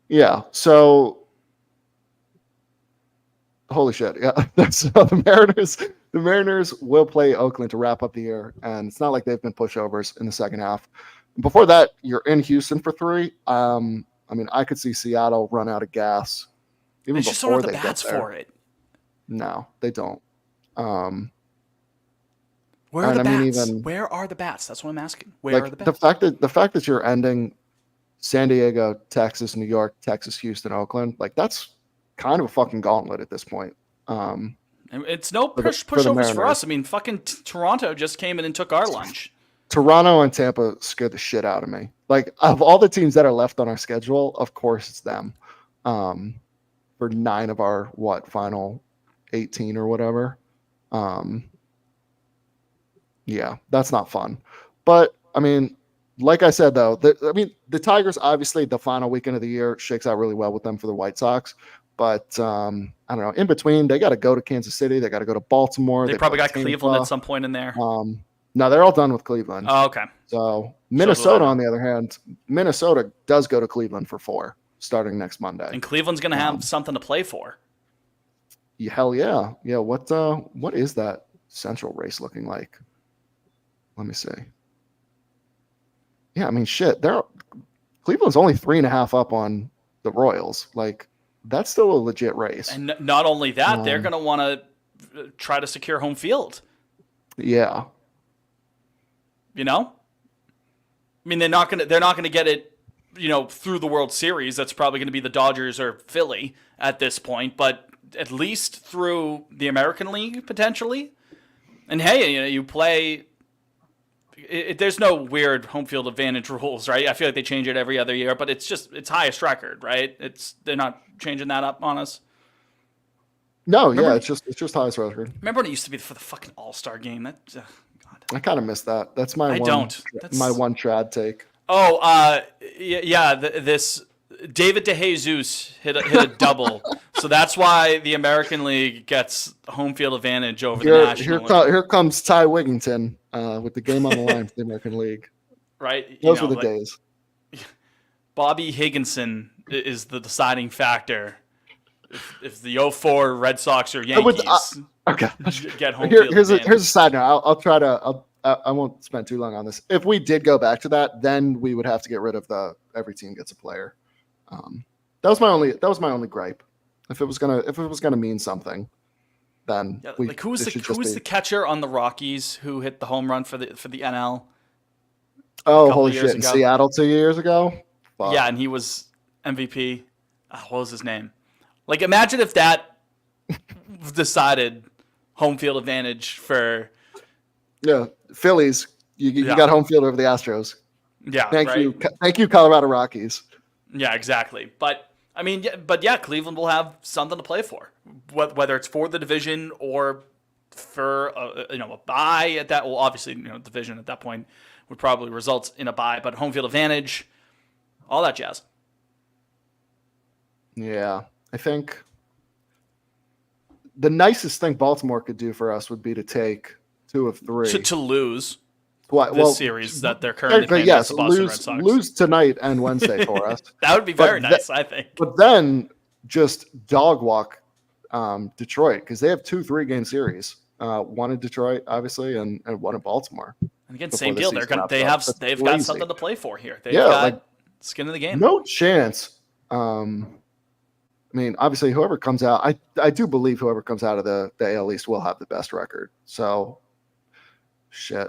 Yeah. So, holy shit. Yeah. So the Mariners will play Oakland to wrap up the year, and it's not like they've been pushovers in the second half. Before that, you're in Houston for 3. I mean, I could see Seattle run out of gas even They just don't before have the they bats get there. for it. No, they don't. Where are and the I mean, bats? even- Where are the bats? That's what I'm asking. Where are the Like bats? the fact that you're ending San Diego, Texas, New York, Texas, Houston, Oakland, like that's kind of a fucking gauntlet at this point. It's no for the pushovers for Mariners. us. I mean, fucking Toronto just came in and took our lunch. Toronto and Tampa scared the shit out of me. Like, of all the teams that are left on our schedule, of course it's them. For 9 of our final 18 or whatever. Yeah, that's not fun. But I mean, like I said though, the Tigers, obviously the final weekend of the year shakes out really well with them for the White Sox. But I don't know. In between, they got to go to Kansas City. They got to go to Baltimore. They probably play got Cleveland Tampa. at some point in there. No, they're all done with Cleveland. Oh, okay. So Minnesota, on the other hand, Minnesota does go to Cleveland for 4 starting next Monday. And Cleveland's going to have something to play for. Yeah, hell yeah. Yeah, what is that Central race looking like? Let me see. Yeah, I mean, shit. Cleveland's only 3.5 up on the Royals. Like, that's still a legit race. And not only that, they're going to want to try to secure home field. Yeah. You know? I mean, they're not going to get it, through the World Series. That's probably going to be the Dodgers or Philly at this point, but at least through the American League potentially. And hey, you play. There's no weird home field advantage rules, right? I feel like they change it every other year, but it's highest record, right? They're not changing that up on us. No, yeah, it's just highest record. Remember when it used to be for the fucking All-Star game? God. I kind of miss that. That's my my one trad take. Oh, this David DeJesus hit a double, so that's why the American League gets home field advantage over the National. Here comes Ty Wigginton with the game on the line for the American League. Right, Those were the days. Bobby Higginson is the deciding factor if the 04 Red Sox or I would- Yankees Okay. get home field Here's a advantage. side note. I'll try to. I won't spend too long on this. If we did go back to that, then we would have to get rid of the every team gets a player. That was my only gripe. If it was gonna mean something, then Yeah, we, like who's it should the just be- catcher on the Rockies who hit the home run for the NL? Oh, couple holy years shit! In ago? Seattle 2 years ago. Fuck. Yeah, and he was MVP. What was his name? Like, imagine if that decided home field advantage for Yeah, Phillies. You Yeah. got home field over the Astros. yeah. Thank right? you, Colorado Rockies. Yeah, exactly. But I mean, yeah, Cleveland will have something to play for, whether it's for the division or for a bye at that. Well, obviously, division at that point would probably result in a bye, but home field advantage, all that jazz. Yeah, I think the nicest thing Baltimore could do for us would be to take 2 of 3. To lose Why- this series that they're currently playing yes, against the Boston Red Sox. lose tonight and Wednesday for us. That would be But very nice, I think. But then just dog walk Detroit because they have 2 3-game series. One in Detroit, obviously, and one in Baltimore. And again, before same the deal. season They've wraps up. That's got crazy. something to play for here. They've Yeah, got like, skin in the game. no chance. I mean, obviously, whoever comes out, I do believe whoever comes out of the AL East will have the best record. So, shit,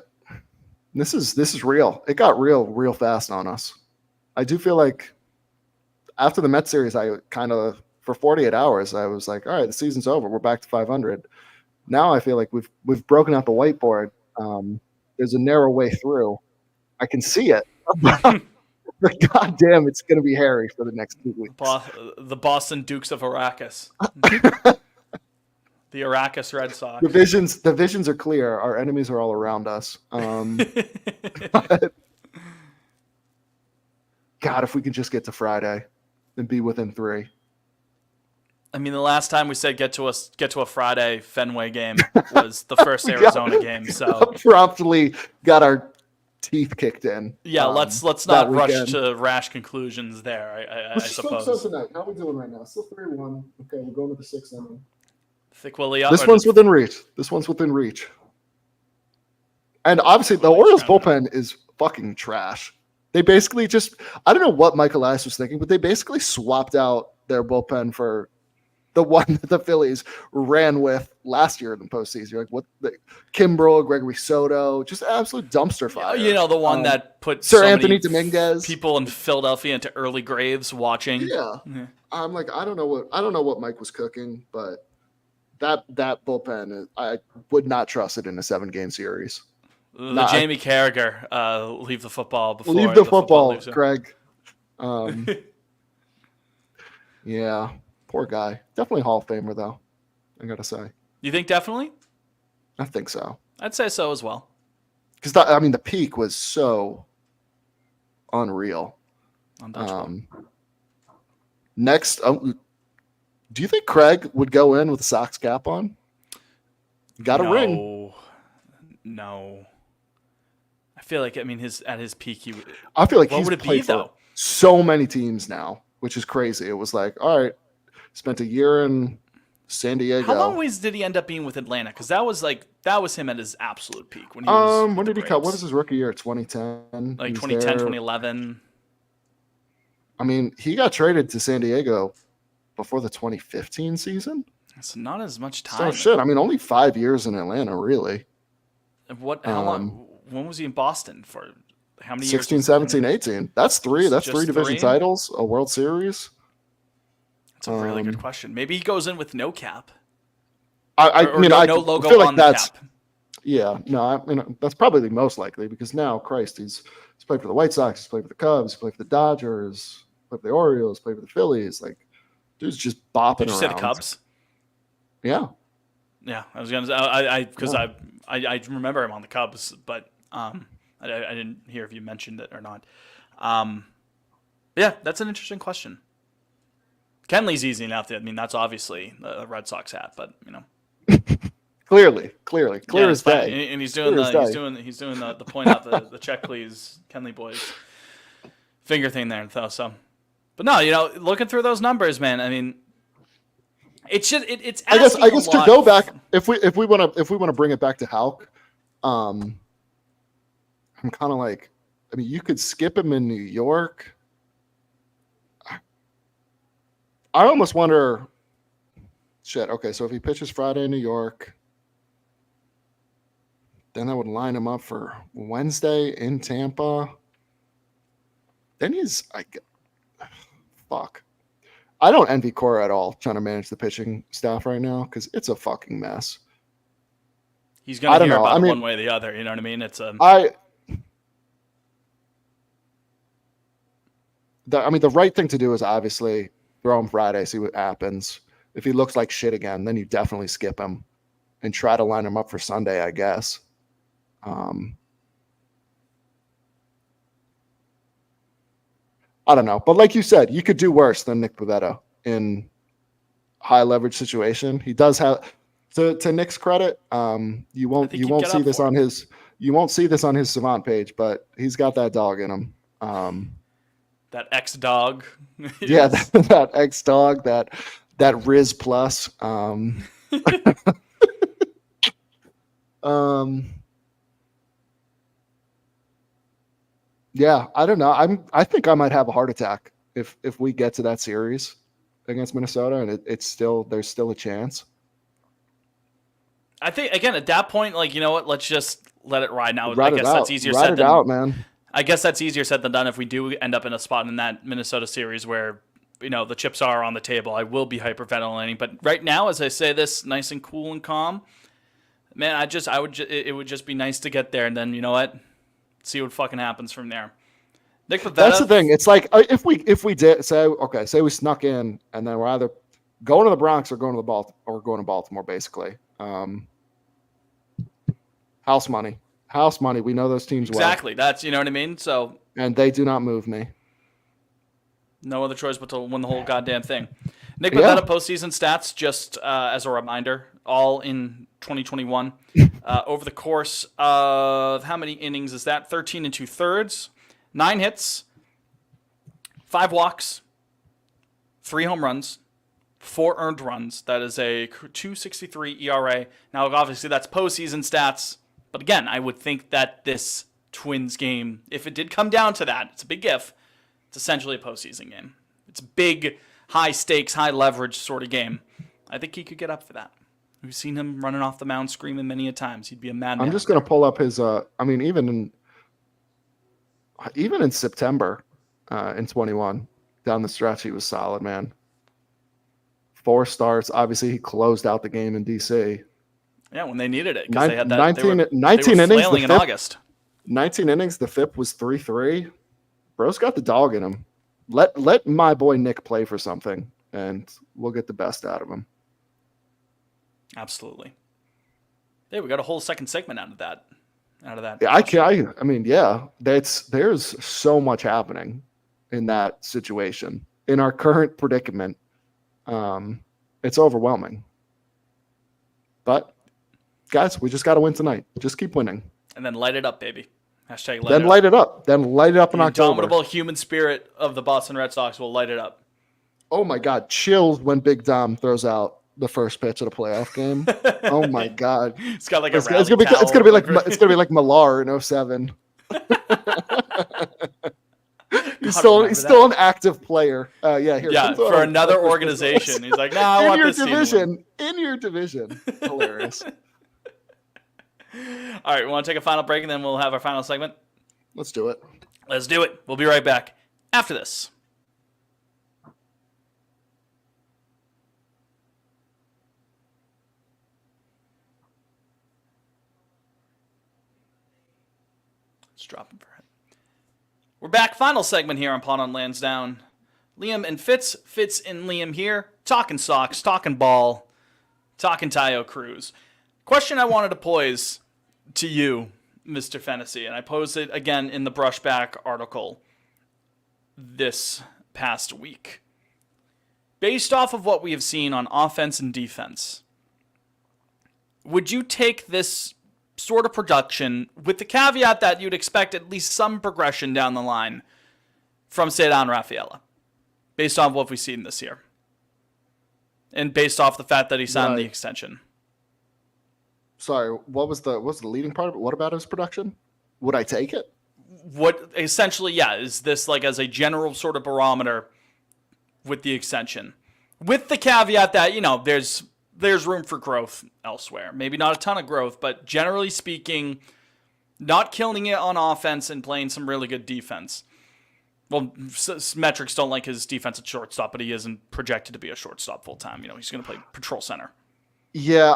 this is real. It got real fast on us. I do feel like after the Mets series, I kind of for 48 hours, I was like, all right, the season's over. We're back to 500. Now I feel like we've broken out the whiteboard. There's a narrow way through. I can see it. But goddamn, it's going to be hairy for the next 2 weeks. The Boston Dukes of Arrakis. The Arrakis Red Sox. The visions are clear. Our enemies are all around us. But God, if we could just get to Friday and be within 3. I mean, the last time we said get to a Friday Fenway game was the first We Arizona game. So promptly got our teeth kicked in. yeah, let's that not rush weekend. to rash conclusions there. I Let's just focus suppose. on tonight. How are we doing right now? Still 3-1. Okay, we're going to the 6th inning. Thick Willie up. This or one's the- within reach. This one's within reach. And obviously, the Well, Orioles I don't know. bullpen is fucking trash. They basically just, I don't know what Michael Elias was thinking, but they basically swapped out their bullpen for the one that the Phillies ran with last year in the postseason. You're like, what? Kimbrel, Gregory Soto, just absolute dumpster fire. the one that put Sir so many Anthony Dominguez. people in Philadelphia into early graves watching. Yeah. Yeah. I'm like, I don't know what Mike was cooking, but that bullpen, I would not trust it in a 7-game series. The Jamie Carragher, leave the football before Leave the football, leaves you. Greg. Yeah, poor guy. Definitely Hall of Famer, though. I gotta say, You think definitely? I think so. I'd say so as well. Because the peak was so unreal. Untouchable. Next, do you think Craig would go in with a Sox cap on? Got a ring. No. I feel like at his peak he. I feel like What he's would it be played for though? so many teams now, which is crazy. It was like, all right, spent a year in San Diego. How long did he end up being with Atlanta? Because that was him at his absolute peak when he was. When with did the he cut? What Braves. is his rookie year? 2010. Like He was 2010, there. 2011. I mean, he got traded to San Diego before the 2015 season. It's not as much So time. shit. I mean, only 5 years in Atlanta, really. How long? When was he in Boston for? How many 16, years? 17, 18. That's 3. That's Just 3 division 3? titles, a World Series. That's a really good question. Maybe he goes in with no cap. I Or mean, no, I no logo feel like on the that's cap. yeah. No, I mean that's probably the most likely because now, Christ, he's played for the White Sox, he's played for the Cubs, he's played for the Dodgers, played for the Orioles, played for the Phillies. Like, dude's just bopping Did you say around. the Cubs? Yeah. Yeah, I was gonna. Because I remember him on the Cubs, but I didn't hear if you mentioned it or not. Yeah, that's an interesting question. Kenley's easy enough. I mean, that's obviously a Red Sox hat, but Clearly, clear yeah, as it's fine. day. And he's doing Clear as he's day. doing the point out the check please Kenley boys finger thing there though. So, but no, looking through those numbers, man. I mean, It's just it's. I guess asking a to lot go back, if we want to bring it back to Houck, I'm kind of like, I mean, you could skip him in New York. I almost wonder. Shit. Okay, so if he pitches Friday in New York, then I would line him up for Wednesday in Tampa. Then fuck. I don't envy Cora at all trying to manage the pitching staff right now because it's a fucking mess. He's going to hear about it one way or the other. You know what I mean? It's I mean, the right thing to do is obviously throw him Friday, see what happens. If he looks like shit again, then you definitely skip him and try to line him up for Sunday, I guess. I don't know. But like you said, you could do worse than Nick Pivetta in high leverage situation. He does have, to Nick's credit, you won't see this on his Savant page, but he's got that dog in him. That X dog. Yeah, that X dog, that Riz plus. Yeah, I don't know. I think I might have a heart attack if we get to that series against Minnesota, and there's still a chance. I think again at that point, like, you know what? Let's just let it ride now. Ride I guess that's easier said than man. I guess that's easier said than done. If we do end up in a spot in that Minnesota series where, you know, the chips are on the table, I will be hyperventilating. But right now, as I say this, nice and cool and calm, man, it would just be nice to get there, and then, you know what? See what fucking happens from there. Nick Pivetta, that's the thing. It's like if we did say we snuck in, and then we're either going to the Bronx or going to Baltimore, basically. House money. We know those teams well. Exactly. That's, you know what I mean. So, and they do not move me. No other choice but to win the whole goddamn thing. Nick Pivetta postseason stats, just as a reminder, all in 2021. Over the course of how many innings is that? 13 2/3, 9 hits, 5 walks, 3 home runs, 4 earned runs. That is a 2.63 ERA. Now, obviously, that's postseason stats. But again, I would think that this Twins game, if it did come down to that, it's a big if, it's essentially a postseason game. It's a big, high stakes, high leverage sort of game. I think he could get up for that. We've seen him running off the mound screaming many a times. He'd be a madman. I'm just going to pull up his, even in September in 21, down the stretch, he was solid, man. 4 starts. Obviously, he closed out the game in D.C. Yeah, when they needed it, because they had that. 19 innings in August. 19 innings. The FIP was 3.3. Bro's got the dog in him. Let my boy Nick play for something, and we'll get the best out of him. Absolutely. Yeah, we got a whole second segment out of that. Yeah, I mean, yeah. There's so much happening in that situation. In our current predicament, it's overwhelming. But guys, we just got to win tonight. Just keep winning. And then light it up, baby. Hashtag light it up. Then light it up in October. The indomitable human spirit of the Boston Red Sox will light it up. Oh my God. Chills when Big Dom throws out the first pitch of the playoff game. Oh my God. It's got like a it's gonna be like Millar in 07. He's still an active player. For another organization. He's like, nah, I want this division. In your division. Hilarious. All right, we want to take a final break and then we'll have our final segment. Let's do it. We'll be right back after this. It's dropping for it. We're back. Final segment here on Pawn on Lansdowne. Liam and Fitz and Liam here. Talking Sox, talking ball, talking Tayo Cruz. Question I wanted to pose to you, Mr. Fennessy, and I posed it again in the Brushback article this past week. Based off of what we have seen on offense and defense, would you take this sort of production with the caveat that you'd expect at least some progression down the line from Ceddanne Rafaela based on what we've seen this year? and based off the fact that he signed the Right. extension. Sorry, what was the leading part of it? What about his production? Would I take it? What essentially, yeah, is this like as a general sort of barometer with the extension, with the caveat that there's room for growth elsewhere. Maybe not a ton of growth, but generally speaking, not killing it on offense and playing some really good defense. Well, metrics don't like his defense at shortstop, but he isn't projected to be a shortstop full time. He's going to play patrol center. Yeah.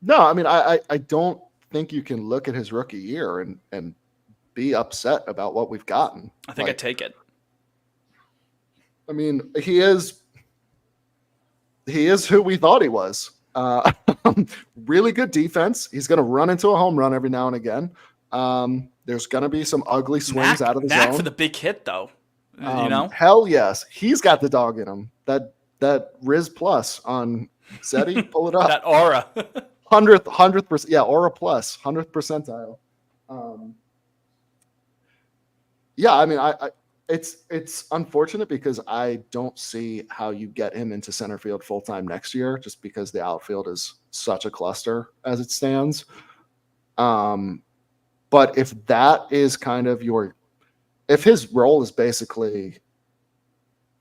No, I mean, I don't think you can look at his rookie year and be upset about what we've gotten. I think I take it. I mean, he is who we thought he was. Really good defense. He's going to run into a home run every now and again. There's going to be some ugly swings out of the Knack zone. for the big hit, though. Hell yes. He's got the dog in him. That Riz Plus on SETI, pull it up. That aura. 100%. Yeah, Aura Plus, 100th percentile. Yeah, I mean, it's unfortunate because I don't see how you get him into center field full time next year, just because the outfield is such a cluster as it stands. But if that is kind of if his role is basically,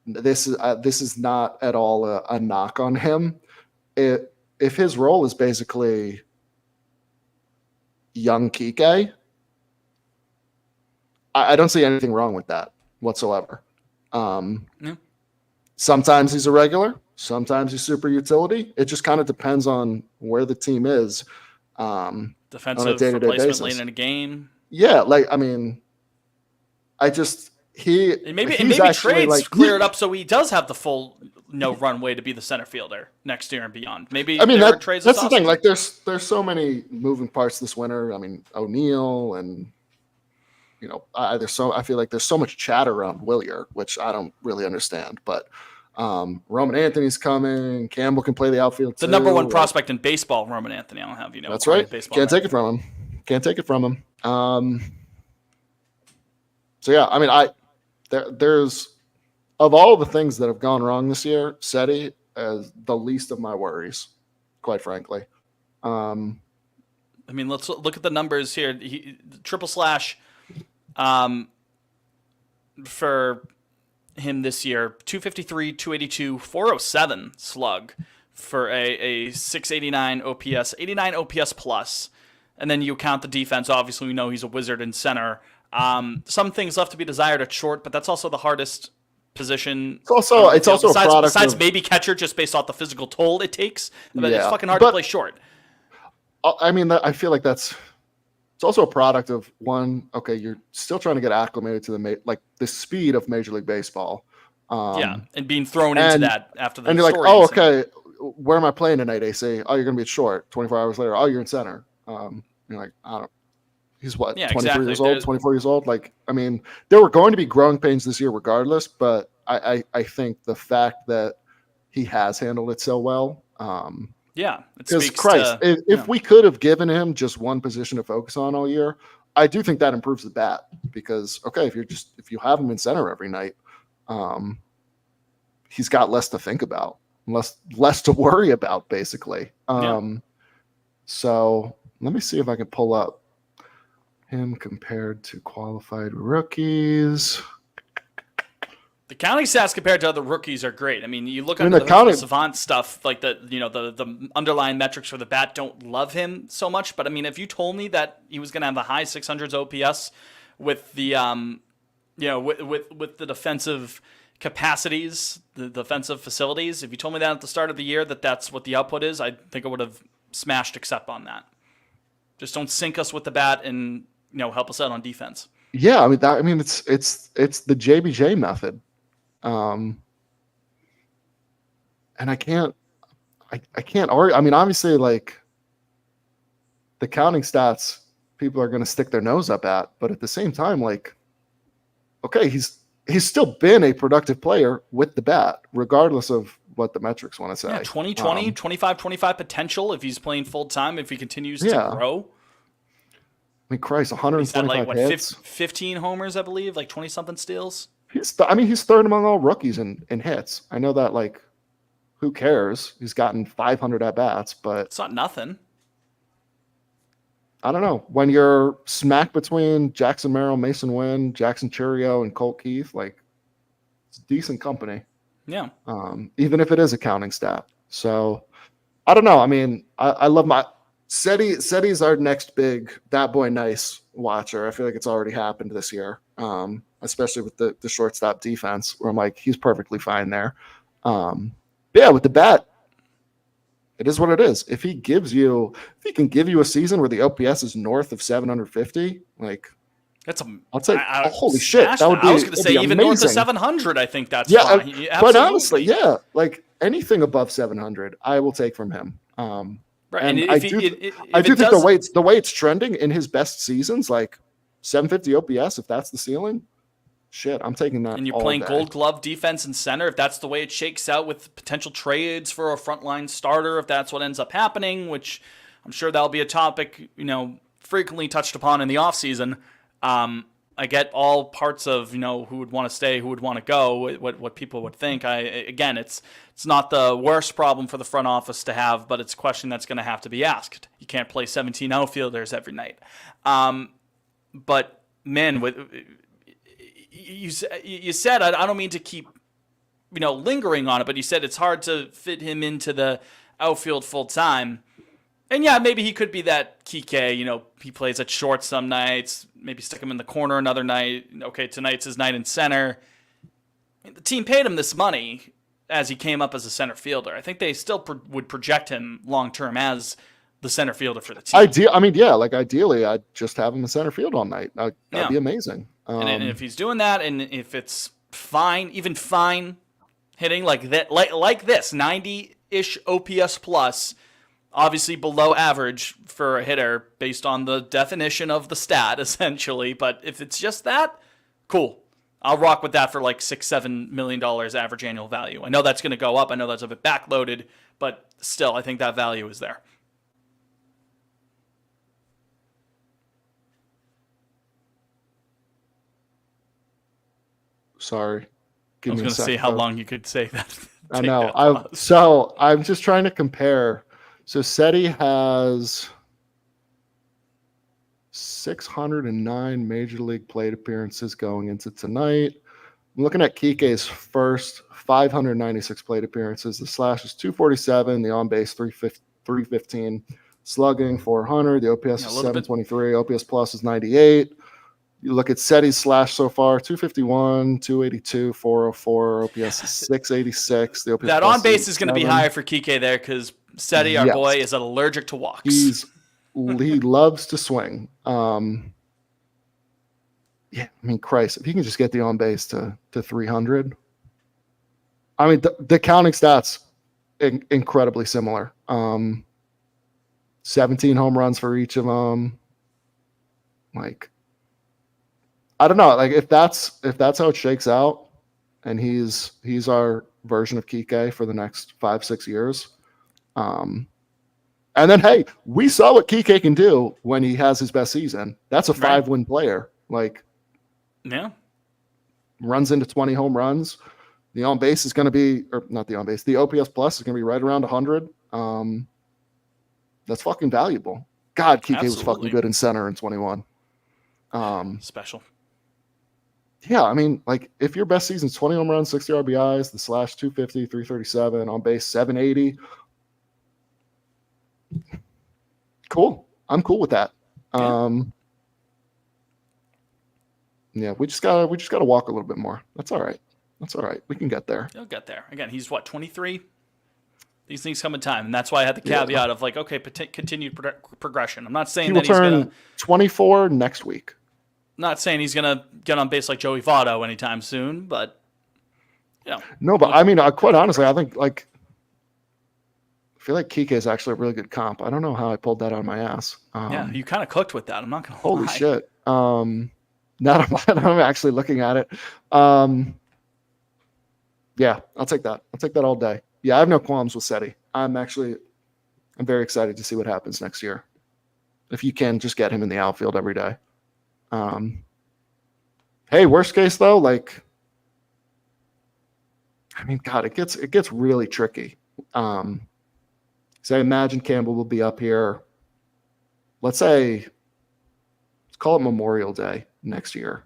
this is not at all a knock on him. If his role is basically young Kike, I don't see anything wrong with that whatsoever. Sometimes he's a regular, sometimes he's super utility. It just kind of depends on where the team is. Defensive on a day-to-day replacement basis. late in a game. Yeah, like I mean, maybe trades clear it up so he does have the full runway to be the center fielder next year and beyond. Maybe I mean trades that's the thing. Like there's so many moving parts this winter. I mean O'Neill and I feel like there's so much chatter around Willier, which I don't really understand. But Roman Anthony's coming. Campbell can play the outfield. The number one prospect in baseball, Roman Anthony. I don't have That's right. Can't take it from him. So yeah, I mean, there's of all the things that have gone wrong this year, SETI is the least of my worries, quite frankly. I mean, let's look at the numbers here. Triple slash for him this year, 253, 282, 407 slug for a 689 OPS, 89 OPS plus. And then you count the defense. Obviously, we know he's a wizard in center. Some things left to be desired at short, but that's also the hardest position. It's also a product besides of, maybe catcher, just based off the physical toll it takes. But Yeah, it's fucking hard to play short. I mean, I feel like it's also a product of one. Okay, you're still trying to get acclimated to the speed of Major League Baseball. And being thrown into that after the and you're like, story oh, incident. okay, where am I playing tonight, AC? Oh, you're going to be at short. 24 hours later, oh, you're in center. You're like, I don't. He's what? Yeah, 23 exactly. years old, 24 years old. Like, I mean, there were going to be growing pains this year, regardless. But I think the fact that he has handled it so well. Yeah, it Because speaks Christ, to, if we could have given him just one position to focus on all year, I do think that improves the bat. Because okay, if you have him in center every night, he's got less to think about, less to worry about, basically. So let me see if I can pull up him compared to qualified rookies. the counting stats compared to other rookies are great. I mean, you look at the the counting- savant stuff, like the underlying metrics for the bat don't love him so much. But I mean, if you told me that he was going to have the high 600s OPS with the with the defensive capacities, the defensive facilities, if you told me that at the start of the year that's what the output is, I think I would have smashed accept on that. Just don't sink us with the bat and help us out on defense. Yeah, I mean it's the JBJ method, and I can't argue. I mean, obviously, like the counting stats, people are going to stick their nose up at, but at the same time, like, okay, he's still been a productive player with the bat, regardless of what the metrics want to say. Yeah, 2020, 25 potential if he's playing full time, if he continues to grow. I mean, Christ, He's had 125 hits. 15 homers, I believe, like 20-something steals. He's third among all rookies in hits. I know that, like, who cares? He's gotten 500 at bats, but It's not nothing. I don't know. When you're smack between Jackson Merrill, Mason Wynn, Jackson Churio, and Colt Keith, like it's decent company. Yeah. Even if it is a counting stat. So I don't know. I mean, I love my Seti's our next big that boy nice watcher. I feel like it's already happened this year. Especially with the shortstop defense, where I'm like, he's perfectly fine there. But yeah, with the bat, it is what it is. If he can give you a season where the OPS is north of 750, like That's I'll say, I holy shit, smash that would be. I was going to say even north of amazing. 700. I think that's Yeah, fine. but Absolutely. honestly, yeah, like anything above 700, I will take from him. Right. And if I he- do, if I it do think does- the way it's trending in his best seasons, like 750 OPS, if that's the ceiling, shit, I'm taking that. and you're all playing day. Gold Glove defense and center, if that's the way it shakes out with potential trades for a frontline starter, if that's what ends up happening, which I'm sure that'll be a topic, frequently touched upon in the offseason. I get all parts of, who would want to stay, who would want to go, what people would think. Again, it's not the worst problem for the front office to have, but it's a question that's going to have to be asked. You can't play 17 outfielders every night. But man, you said, I don't mean to keep lingering on it, but you said it's hard to fit him into the outfield full time. And yeah, maybe he could be that Kike, he plays at short some nights, maybe stick him in the corner another night. Okay, tonight's his night in center. I mean, the team paid him this money as he came up as a center fielder. I think they still would project him long term as the center fielder for the team. Ideally, I'd just have him in center field all night. That'd be amazing. And if he's doing that, and if it's fine hitting like that, like this 90-ish OPS plus, obviously below average for a hitter based on the definition of the stat, essentially. But if it's just that, cool. I'll rock with that for like $6-7 million average annual value. I know that's going to go up. I know that's a bit backloaded, but still, I think that value is there. Sorry. I was going to see how long you could say that. I know. I'm just trying to compare. So Seti has 609 major league plate appearances going into tonight. I'm looking at Kike's first 596 plate appearances. The slash is 247, the on base 315, slugging 400, the OPS is 723, OPS plus is 98. You look at Seti's slash so far, 251, 282, 404, OPS is 686. The OPS that plus on base is going to be 7. higher for Kike there because Seti, our boy, is allergic to walks. He loves to swing. Yeah, I mean, Christ, if he can just get the on base to 300. I mean, the counting stats incredibly similar. 17 home runs for each of them. Like, I don't know. Like, if that's how it shakes out, and he's our version of Kike for the next 5-6 years. And then, hey, we saw what Kike can do when he has his best season. That's a 5-win player. Like, yeah, runs into 20 home runs. The on base is going to be, or not the on base, the OPS plus is going to be right around 100. That's fucking valuable. God, Kike was fucking good in center in 21. Special. Yeah, I mean, like, if your best season's 20 home runs, 60 RBIs, the slash 250, 337, on base 780. Cool. I'm cool with that. Yeah, we just gotta walk a little bit more. That's all right. We can get there. He'll get there. Again, he's what, 23? These things come in time, and that's why I had the caveat of like, okay, continued progression. I'm not saying that he's gonna 24 next week. Not saying he's gonna get on base like Joey Votto anytime soon, but No, but I mean, quite honestly, I think I feel like Kike is actually a really good comp. I don't know how I pulled that out of my ass. Yeah, you kind of cooked with that. I'm not gonna lie. Holy shit. Now I'm actually looking at it. Yeah, I'll take that. I'll take that all day. Yeah, I have no qualms with Seti. I'm very excited to see what happens next year. If you can just get him in the outfield every day. Hey, worst case though, like, I mean, God, it gets really tricky So I imagine Campbell will be up here. Let's say, let's call it Memorial Day next year.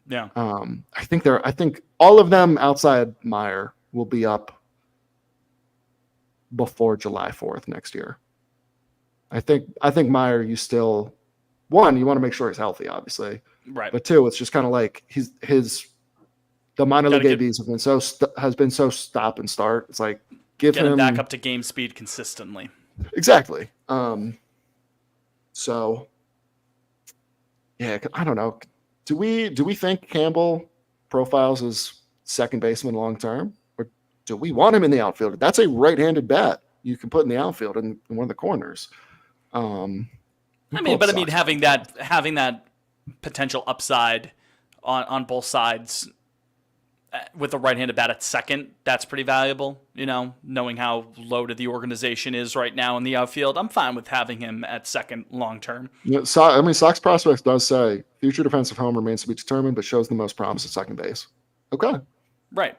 Yeah. I think all of them outside Meyer will be up before July 4th next year. I think Meyer, you want to make sure he's healthy, obviously, Right. but two, it's just kind of like the minor league ABs has been so stop and start. It's like give Get him him back up to game speed consistently. exactly. So yeah, I don't know. Do we think Campbell profiles as second baseman long term, or do we want him in the outfield? That's a right-handed bat you can put in the outfield in one of the corners. Having that potential upside on both sides with a right-handed bat at second, that's pretty valuable. Knowing how loaded the organization is right now in the outfield, I'm fine with having him at second long term. Sox Prospects does say future defensive home remains to be determined, but shows the most promise at second base. Okay, right.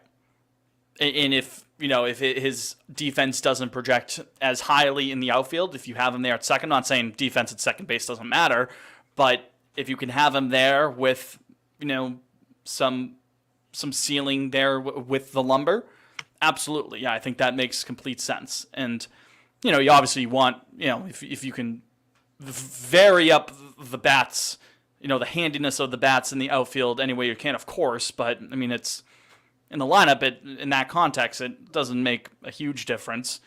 And if his defense doesn't project as highly in the outfield, if you have him there at second, I'm not saying defense at second base doesn't matter, but if you can have him there with some ceiling there with the lumber, absolutely, yeah, I think that makes complete sense. And you obviously want if you can vary up the bats, the handiness of the bats in the outfield any way you can, of course. But I mean, it's in the lineup. In that context, it doesn't make a huge difference.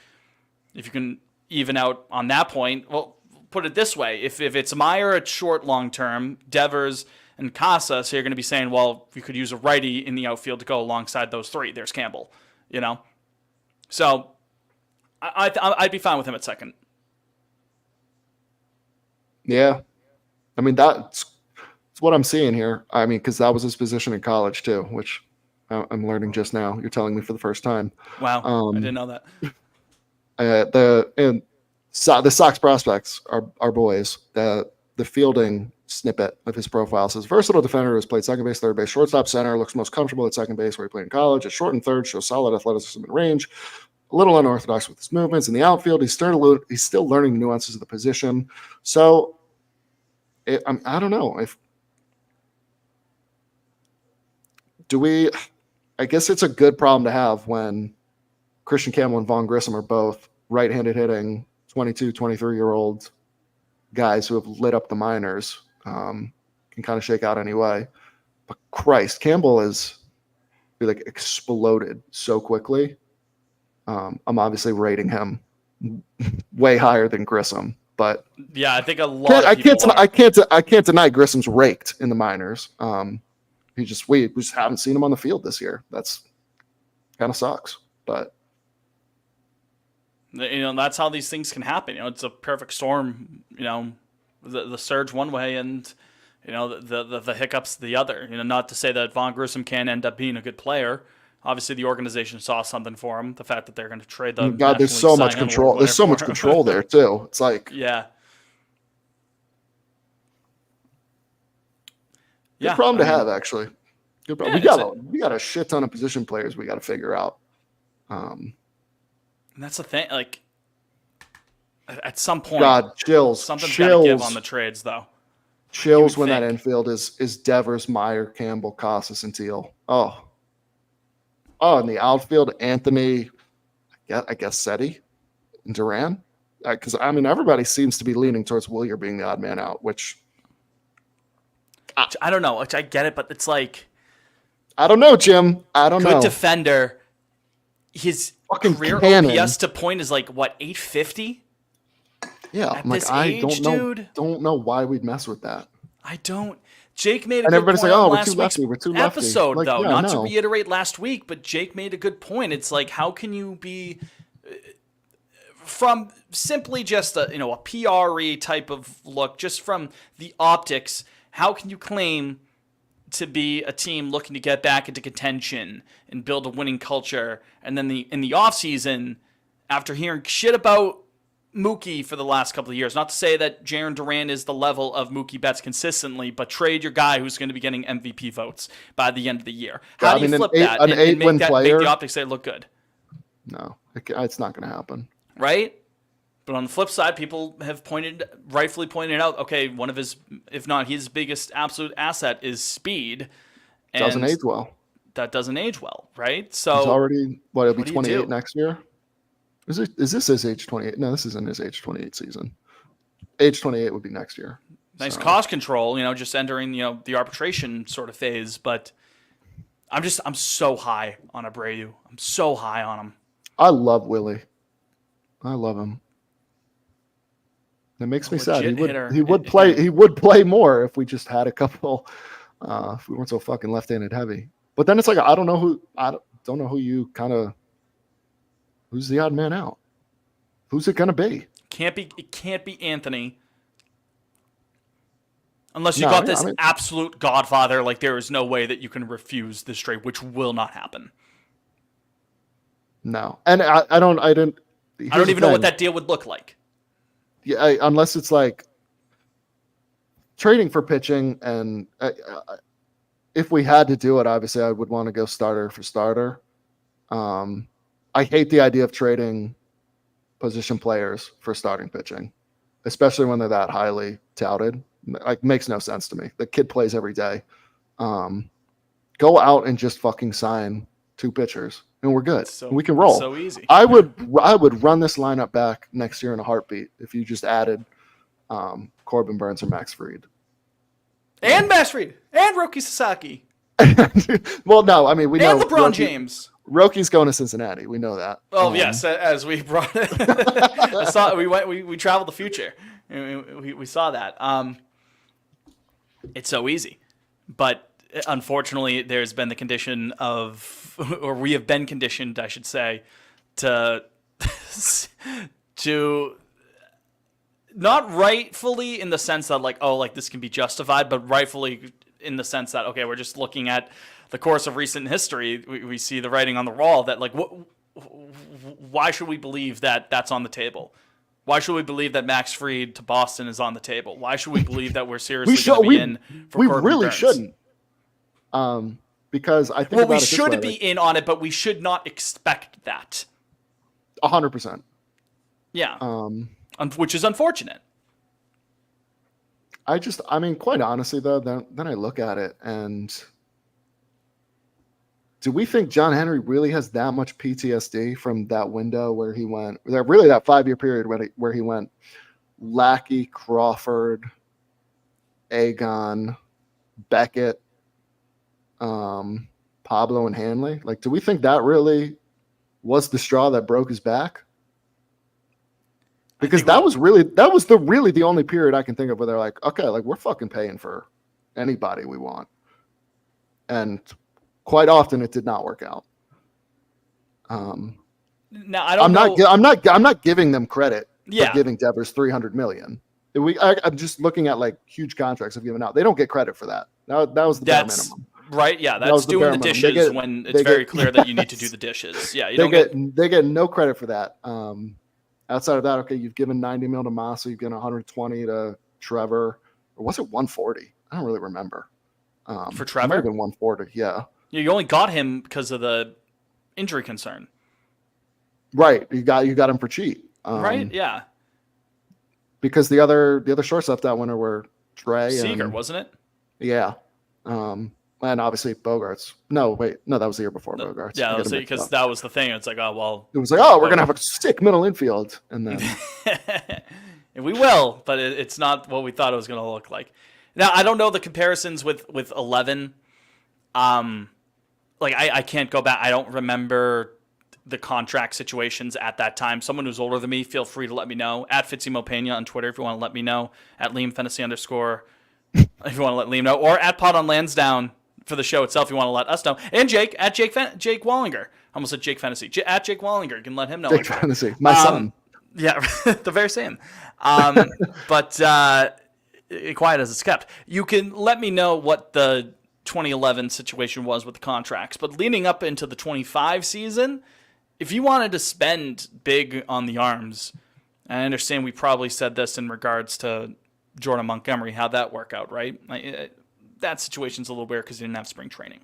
If you can even out on that point, well, put it this way: if it's Meyer at short long term, Devers and Casas, so you're going to be saying, well, you could use a righty in the outfield to go alongside those three. There's Campbell, So I'd be fine with him at second. Yeah, I mean that's what I'm seeing here. I mean, because that was his position in college too, which I'm learning just now. You're telling me for the first time. Wow, I didn't know that. The Sox Prospects are boys. The fielding snippet of his profile says versatile defender who has played second base, third base, shortstop, center, looks most comfortable at second base where he played in college. At short and third, shows solid athleticism and range. A little unorthodox with his movements in the outfield. He's still learning the nuances of the position. So I don't know I guess it's a good problem to have when Christian Campbell and Vaughn Grissom are both right-handed hitting 22, 23-year-old guys who have lit up the minors, can kind of shake out anyway. But Christ, Campbell is exploded so quickly. I'm obviously rating him way higher than Grissom, but yeah, I think a lot. I can't deny Grissom's raked in the minors. We just haven't seen him on the field this year. That's kind of sucks, but that's how these things can happen. It's a perfect storm. The surge one way and the hiccups the other. Not to say that Vaughn Grissom can end up being a good player. Obviously, the organization saw something for him. The fact that they're going to trade them. God, there's so much control. There's so much control there too. It's like yeah. Good problem to have, actually. Good problem. Yeah, we got a shit ton of position players we got to figure out. And that's the thing. Like, at some point, God, chills. Something's got to give on the trades, though. Chills when that infield is Devers, Meyer, Campbell, Casas, and Teal. Oh, in the outfield, Anthony, I guess Seti and Duran. Because everybody seems to be leaning towards Willier being the odd man out, which. I don't know. I get it, but it's like I don't know, Jim. I don't know. Good defender. His fucking career cannon. OPS to point is like what, 850? Yeah, At this age, dude? Don't know why we'd mess with that. I don't. Jake made a and good everybody's point like, "Oh, last we're too lefty." Episode like, though, yeah, not to reiterate last week, but Jake made a good point. It's like, how can you be from simply just a PRE type of look, just from the optics? How can you claim to be a team looking to get back into contention and build a winning culture, and then in the offseason, after hearing shit about Mookie for the last couple of years, not to say that Jarren Duran is the level of Mookie Betts consistently, but trade your guy who's going to be getting MVP votes by the end of the year. How do you flip that and make the optics say look good? No, it's not going to happen. right? But on the flip side, people have rightfully pointed out, okay, one of his, if not his biggest absolute asset is speed. And Doesn't age well. that doesn't age well, right? So He's already, he'll be what do you 28 do? next year. Is this his age 28? No, this isn't his age 28 season. Age 28 would be next year. nice So, cost control, just entering, the arbitration sort of phase. But I'm so high on Abreu. I'm so high on him. I love Willie. I love him. It makes me sad. Legit hitter. He would play. He would play more if we just had a couple. If we weren't so fucking left-handed heavy. But then it's like I don't know who you kind of. Who's the odd man out? Who's it gonna be? It can't be Anthony. Unless you got this absolute godfather, like there is no way that you can refuse this trade, which will not happen. No, and I don't even know what that deal would look like. Yeah, unless it's like trading for pitching, and if we had to do it, obviously I would want to go starter for starter. I hate the idea of trading position players for starting pitching, especially when they're that highly touted. Like, makes no sense to me. The kid plays every day. Go out and just fucking sign 2 pitchers, and we're good. We can roll. So easy. I would run this lineup back next year in a heartbeat if you just added Corbin Burns or Max Fried. And Max Fried. And Roki Sasaki. Well, no, I mean, we know. And LeBron James. Roki's going to Cincinnati. We know that. Oh, yes, as we brought it. We traveled the future. We saw that. It's so easy. But unfortunately, there's been the condition of, or we have been conditioned, I should say, to not rightfully in the sense that this can be justified, but rightfully in the sense that, okay, we're just looking at the course of recent history. We see the writing on the wall that why should we believe that that's on the table? Why should we believe that Max Fried to Boston is on the table? Why should we believe that we're seriously going to be in for We Corbin really Burns? shouldn't. Because I think we about it should this way, be in on it, but we should not expect that. 100%. Yeah. Which is unfortunate. I mean, quite honestly, though, then I look at it and do we think John Henry really has that much PTSD from that window where he went, really that 5-year period where he went Lackey, Crawford, Agon, Beckett, Pablo, and Hanley? Like, do we think that really was the straw that broke his back? Because that was the only period I can think of where they're like, okay, like we're fucking paying for anybody we want. And quite often it did not work out. Now I don't know. I'm not giving them credit for giving Devers $300 million. I'm just looking at like huge contracts I've given out. They don't get credit for that. That was the bare minimum. Right, yeah, that's doing the dishes when it's very clear that you need to do the dishes. Yeah, they get no credit for that. Outside of that, okay, you've given $90 million to Massa, you've given $120 to Trevor, or was it $140? I don't really remember. For Trevor, it might have been $140. Yeah, you only got him because of the injury concern. Right, you got him for cheap. Right, yeah. Because the other shortstop that winter were Trey Seager, wasn't it? Yeah. And obviously Bogarts. No, that was the year before Bogarts. Yeah, because that was the thing. It's like, oh well. It was like, oh, we're gonna have a sick middle infield, and then and we will, but it's not what we thought it was gonna look like. Now I don't know the comparisons with 11. I can't go back. I don't remember the contract situations at that time. Someone who's older than me, feel free to let me know at Fitsimo Pena on Twitter if you want to let me know, at Liam Fantasy _ if you want to let Liam know, or at Pod on Lansdowne for the show itself, you want to let us know. And Jake, at Jake Wallinger. I almost said Jake Fantasy. At Jake Wallinger. You can let him know. Jake Fantasy. My son. Yeah, the very same. But quiet as it's kept. You can let me know what the 2011 situation was with the contracts. But leading up into the 25 season, if you wanted to spend big on the arms, I understand we probably said this in regards to Jordan Montgomery, how'd that work out, right? That situation's a little weird because he didn't have spring training.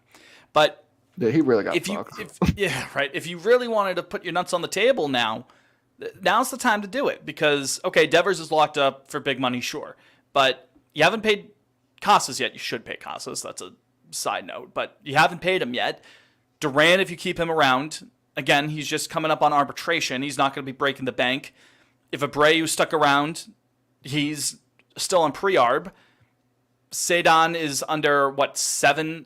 But Yeah, he really got If you, fucked. yeah, right. If you really wanted to put your nuts on the table now's the time to do it because, okay, Devers is locked up for big money, sure. But you haven't paid Casas yet. You should pay Casas. That's a side note. But you haven't paid him yet. Duran, if you keep him around, again, he's just coming up on arbitration. He's not going to be breaking the bank. If Abreu stuck around, he's still on pre-arb. Cedon is under, 7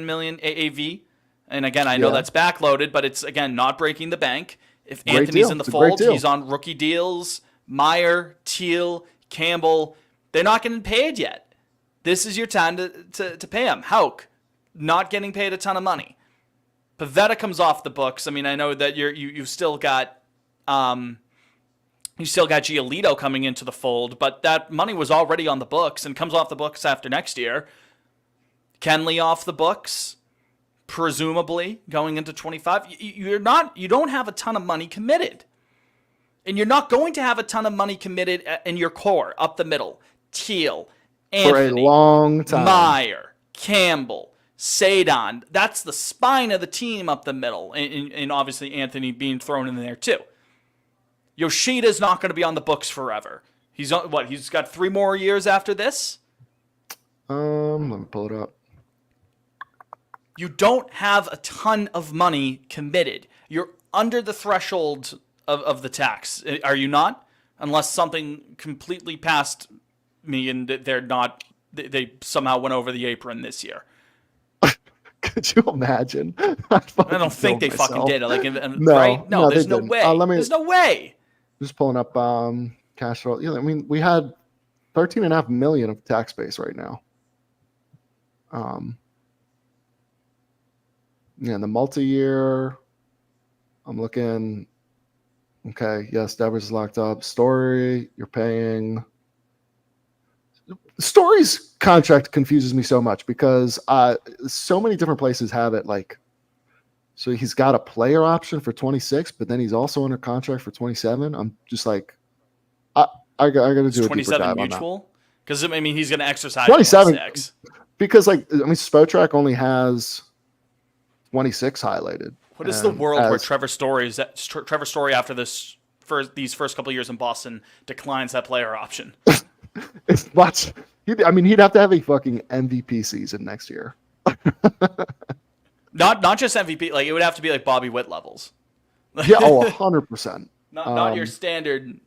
million AAV? And again, I know that's backloaded, but it's, again, not breaking the bank. If Great Anthony's deal. in the It's a great fold, deal. he's on rookie deals. Meyer, Teal, Campbell, they're not getting paid yet. This is your time to pay them. Houck, not getting paid a ton of money. Pavetta comes off the books. I mean, I know that you've still got Giolito coming into the fold, but that money was already on the books and comes off the books after next year. Kenley off the books, presumably going into 25. You don't have a ton of money committed. And you're not going to have a ton of money committed in your core, up the middle. Teal, Anthony, For a long time. Meyer, Campbell, Cedon. That's the spine of the team up the middle. And obviously Anthony being thrown in there too. Yoshida's not going to be on the books forever. He's got 3 more years after this? Let me pull it up. You don't have a ton of money committed. You're under the threshold of the tax. Are you not? Unless something completely passed me and they somehow went over the apron this year. Could you imagine? I don't think they fucking did. Like, No, right? No, they there's no didn't. way. There's no way. Just pulling up cash flow. Yeah, I mean, we had 13.5 million of tax base right now. Yeah, the multi-year. I'm looking. Okay, yes, Devers is locked up. Story, you're paying. Story's contract confuses me so much because so many different places have it like. So he's got a player option for 26, but then he's also under contract for 27. I'm just like, I got to do a deeper 27 dive on that. mutual? Because, I mean, he's going to exercise 27. 26. Because, like, I mean, Spotrac only has 26 highlighted. What is the world where Trevor Story after these first couple of years in Boston declines that player option? It's much. I mean, he'd have to have a fucking MVP season next year. Not just MVP. Like, it would have to be like Bobby Witt levels. Yeah, 100%. Not your standard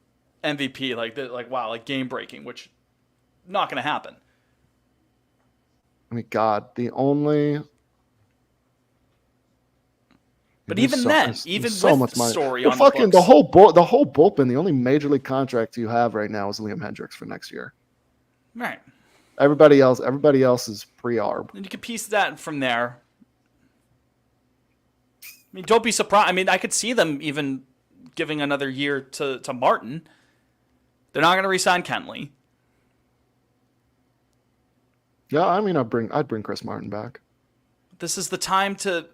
MVP like game breaking, which not going to happen. I mean, God, the only. But even then, even so with much money. Story on the fucking books, the whole bullpen, the only major league contract you have right now is Liam Hendricks for next year. right? Everybody else is pre-arb. And you can piece that from there. I mean, don't be surprised. I mean, I could see them even giving another year to Martin. They're not going to re-sign Kenley. Yeah, I mean, I'd bring Chris Martin back. This is the time to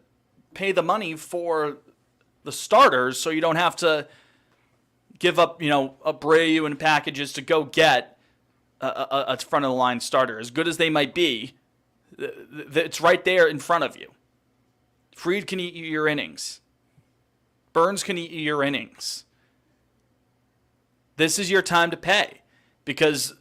pay the money for the starters, so you don't have to give up, Abreu and packages to go get a front of the line starter. As good as they might be, it's right there in front of you. Fried can eat your innings. Burns can eat your innings. This is your time to pay because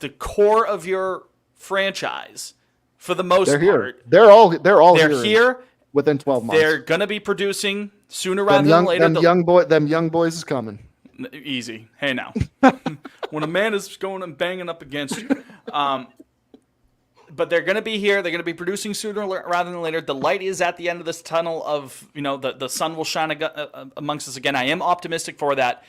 the core of your franchise, for the most They're part, here. They're all they're here. Within 12 months. They're gonna be producing sooner rather than later. Them young boys is coming. Easy. Hey now, when a man is going and banging up against you, but they're gonna be here. They're gonna be producing sooner rather than later. The light is at the end of this tunnel. Of the sun will shine amongst us again. I am optimistic for that,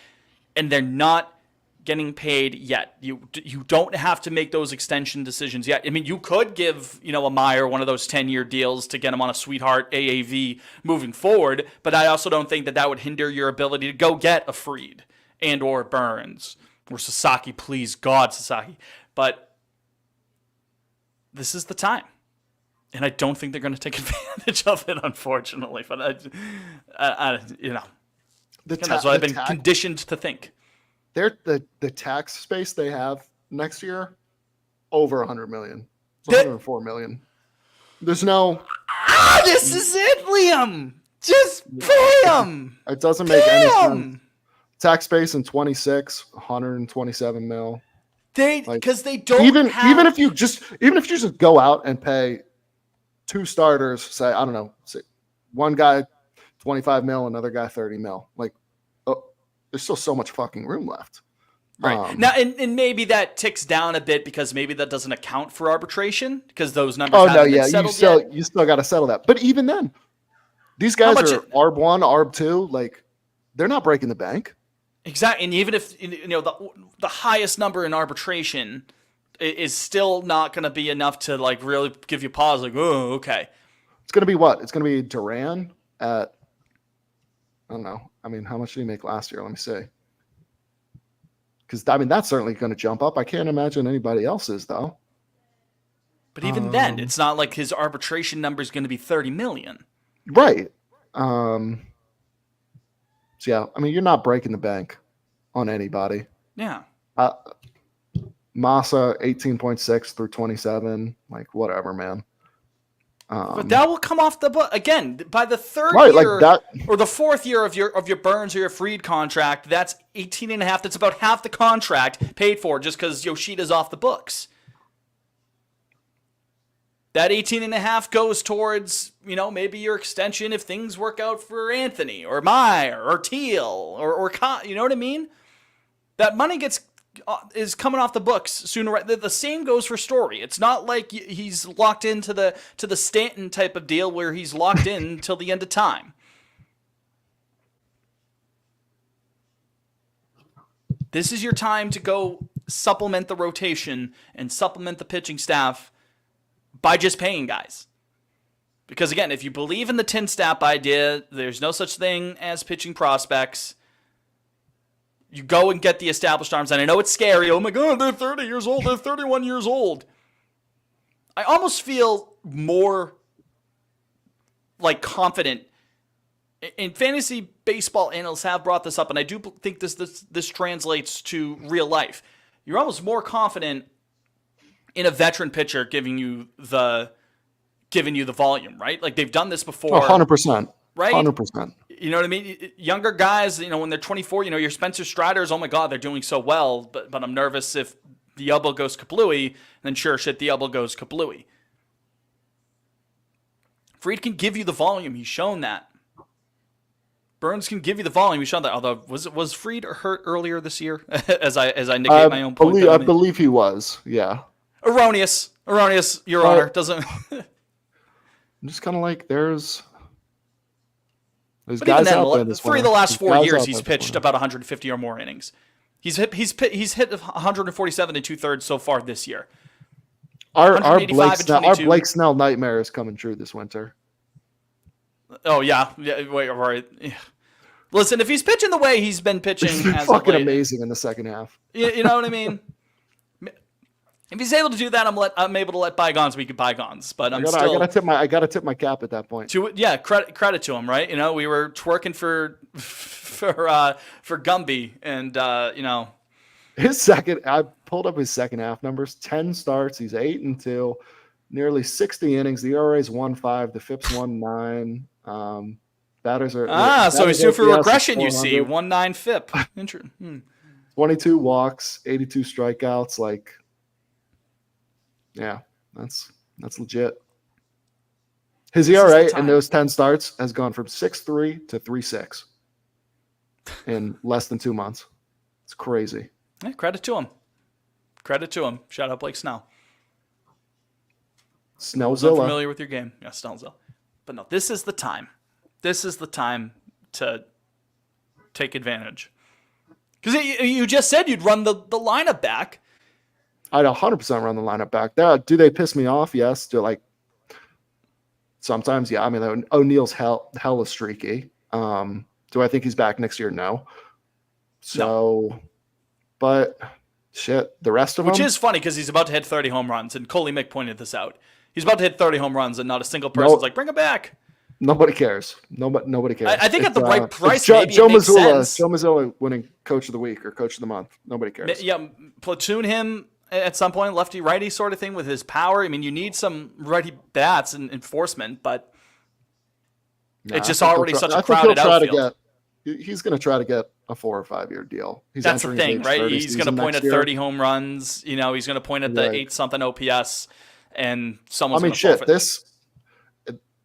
and they're not getting paid yet. You don't have to make those extension decisions yet. I mean, you could give, a Meyer one of those 10-year deals to get him on a sweetheart AAV moving forward, but I also don't think that would hinder your ability to go get a Fried and or Burns or Sasaki, please God, Sasaki. But this is the time. And I don't think they're going to take advantage of it, unfortunately. But that's what I've been conditioned to think. The tax space they have next year, over 100 million. It's 104 million. There's no. this is it, Liam. Just pay him. It doesn't make any sense. Damn. Tax base in 26, 127 mil. Because they don't Even have, if you just go out and pay 2 starters, say I don't know, say one guy 25 mil, another guy 30 mil. Like, oh, there's still so much fucking room left. right now, and maybe that ticks down a bit because maybe that doesn't account for arbitration because those numbers. Oh no, haven't been yeah, settled you still got to settle that. But even then, these guys much are ARB 1, ARB 2. Like, they're not breaking the bank. Exactly, and even if the highest number in arbitration is still not going to be enough to like really give you pause. Like, oh, okay. It's gonna be what? It's gonna be Duran at. I don't know. I mean, how much did he make last year? Let me see. Because I mean, that's certainly going to jump up. I can't imagine anybody else's though. But even then, it's not like his arbitration number is going to be 30 million. Right. So yeah, I mean, you're not breaking the bank on anybody. Yeah. Massa 18.6 through 27, like whatever, man. But that will come off the book again by the third Right, year like that. or the fourth year of your Burns or your Fried contract. That's 18 and a half. That's about half the contract paid for just because Yoshida's off the books. That 18 and a half goes towards, maybe your extension if things work out for Anthony or Meyer or Teal or you know what I mean? That money is coming off the books sooner. The same goes for Story. It's not like he's locked into the Stanton type of deal where he's locked in till the end of time. This is your time to go supplement the rotation and supplement the pitching staff by just paying guys. Because again, if you believe in the 10 step idea, there's no such thing as pitching prospects. You go and get the established arms. And I know it's scary. Oh my God, they're 30 years old. They're 31 years old. I almost feel more like confident. And fantasy baseball analysts have brought this up, and I do think this translates to real life. You're almost more confident in a veteran pitcher giving you the volume, right? Like they've done this before. 100%. Right? 100%. You know what I mean? Younger guys, when they're 24, your Spencer Striders, oh my God, they're doing so well, but I'm nervous if the elbow goes kablooey, then sure shit, the elbow goes kablooey. Fried can give you the volume. He's shown that. Burns can give you the volume. He's shown that. Although, was Fried hurt earlier this year? as I negate my own point. I believe he was, yeah. Erroneous, Your Honor. Doesn't. I'm just kind of like, there's But guys even out there then, this 3 of the winter. last There's 4 guys years, out he's there pitched this winter. about 150 or more innings. He's hit 147 and 2/3 so far this year. Our 185 and 22. Blake Snell nightmare is coming true this winter. Oh yeah, wait, right. Yeah. Listen, if he's pitching the way he's been pitching, He's been as of fucking late, amazing in the second half. You know what I mean? If he's able to do that, I'm able to let bygones be bygones. But I gotta tip my cap at that point. Credit to him, right? We were twerking for Gumby, and His second, I pulled up his second half numbers. 10 starts. He's 8-2, nearly 60 innings. The ERA is 1.5. The FIP's 1.9. Batters are so he's due for OPS is regression. You see, 400. 1.9 FIP. Interesting. 22 walks, 82 strikeouts. Like, yeah, that's legit. His This is ERA the time. in those 10 starts has gone from 6.3 to 3.6 in less than 2 months. It's crazy. Yeah, credit to him. Shout out Blake Snell. I'm Snellzilla. familiar with your game. Yeah, Snellzilla. But no, this is the time. This is the time to take advantage. Because you just said you'd run the lineup back. I'd 100% run the lineup back. Do they piss me off? Yes. Sometimes, yeah. I mean, O'Neill's hella streaky. Do I think he's back next year? No. So, but shit, the rest of them. Which is funny because he's about to hit 30 home runs, and Coley Mick pointed this out. He's about to hit 30 home runs, and not a single person's like, bring him back. Nobody cares. Nobody cares. I think at the right price, Joe maybe it makes sense. Joe Mazzulla winning Coach of the Week or Coach of the Month. Nobody cares. Yeah, platoon him at some point, lefty righty sort of thing with his power. I mean, you need some righty bats and enforcement, but Nah, It's just I think already he'll such try- a I think he'll crowded try outfield. he's going to try to get a 4 or 5 year deal. He's That's the entering his thing, age right? 30 He's going to season point next at year. 30 home runs. You know, he's going to point at the Right. 8-something OPS, and I someone's mean, going to fall shit. for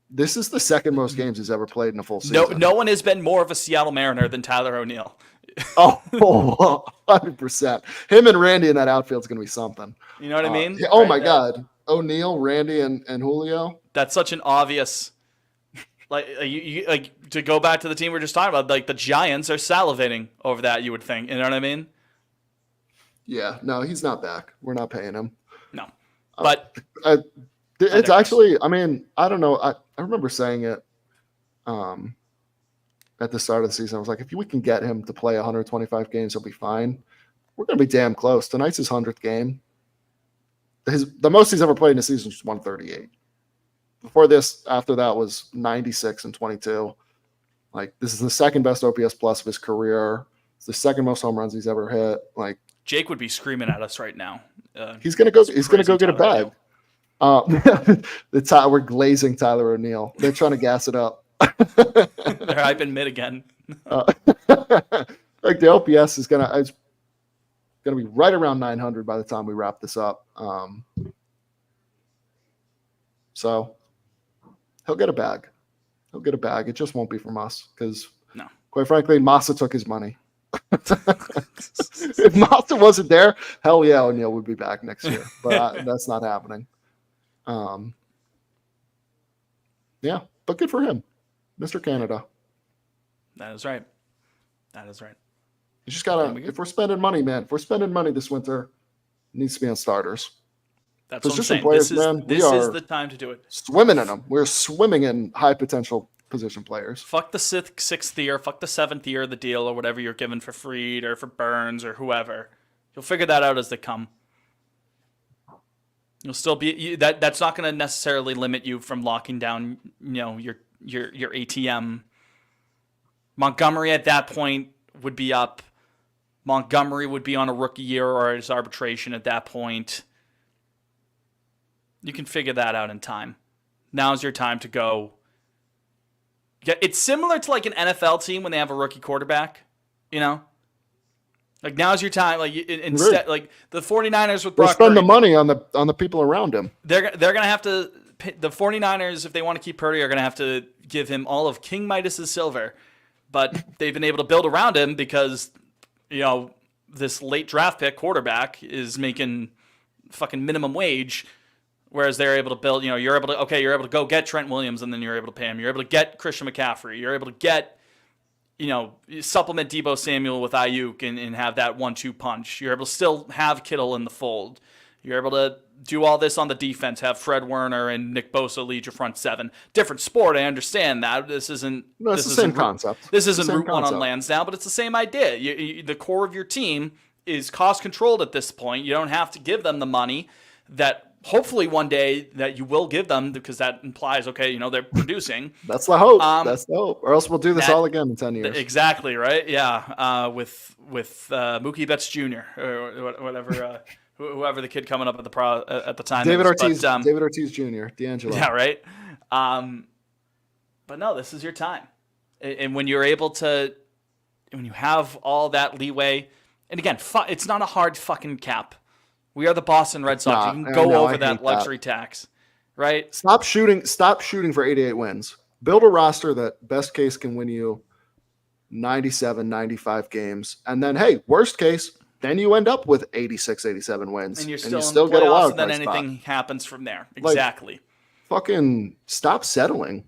This is the second most games he's ever played in a full No, season. no one has been more of a Seattle Mariner than Tyler O'Neill. Oh, 100%. Him and Randy in that outfield is going to be something. You know what I mean? Oh Right? my God. O'Neill, Randy, and Julio. That's such an obvious. Like to go back to the team we are just talking about, like the Giants are salivating over that. You would think, you know what I mean? Yeah, no, he's not back. We're not paying him. No, but It's digress. actually, I mean, I don't know. I remember saying it at the start of the season. I was like, if we can get him to play 125 games, he'll be fine. We're going to be damn close. Tonight's his 100th game. The most he's ever played in a season was 138. Before this, after that was 96 and 22. Like, this is the second best OPS plus of his career. It's the second most home runs he's ever hit. Like, Jake would be screaming at us right now. he's gonna go. He's gonna go get a praising bag. We're glazing Tyler O'Neill. They're trying to gas it up. They're hyping mid again. Like the OPS is gonna be right around 900 by the time we wrap this up. So he'll get a bag. He'll get a bag. It just won't be from us because, No. quite frankly, Massa took his money. If Massa wasn't there, hell yeah, O'Neill would be back next year. But that's not happening. Yeah, but good for him, Mr. Canada. That is right. That is right. You just gotta. we go. If we're spending money, man, if we're spending money this winter, it needs to be on starters. That's what I'm Position saying. players, This is man, we this is are- the time to do it. Swimming in them. We're swimming in high potential position players. Fuck the sixth year, fuck the 7th year of the deal or whatever you're given for Freed or for Burns or whoever. You'll figure that out as they come. You'll still be that's not going to necessarily limit you from locking down, your ATM. Montgomery at that point would be up. Montgomery would be on a rookie year or his arbitration at that point. You can figure that out in time. Now's your time to go. Yeah, it's similar to like an NFL team when they have a rookie quarterback, Like now's your time. Like instead, like the 49ers with We'll Brock spend the Purdy, money on the people around him. they're gonna have to. The 49ers, if they want to keep Purdy, are gonna have to give him all of King Midas's silver. But they've been able to build around him because this late draft pick quarterback is making fucking minimum wage. Whereas they're able to build, you're able to go get Trent Williams and then you're able to pay him. You're able to get Christian McCaffrey. You're able to get, supplement Deebo Samuel with Ayuk and have that 1-2 punch. You're able to still have Kittle in the fold. You're able to do all this on the defense, have Fred Warner and Nick Bosa lead your front seven. Different sport, I understand that. This isn't. No, it's this the same isn't concept. This isn't Same Route 1 on concept. Lansdowne, but it's the same idea. The core of your team is cost controlled at this point. You don't have to give them the money that hopefully one day that you will give them, because that implies, they're producing. That's the hope. Um, That's the hope. Or else we'll do this that- all again in 10 years. Exactly, right? Yeah, with Mookie Betts Jr. or whatever, whoever the kid coming up at the time. David is. Ortiz. But, David Ortiz Jr. D'Angelo. yeah, right. But no, this is your time, and when you're able to, when you have all that leeway, and again, it's not a hard fucking cap. We are the Boston Red Sox. Nah, You can I go know, over I that hate luxury tax, right? Stop shooting for 88 wins. Build a roster that best case can win you 97, 95 games. And then, hey, worst case, then you end up with 86, 87 wins. And you're you still in the get a playoffs, wild and then card spot. anything happens from there. Exactly. Fucking stop settling.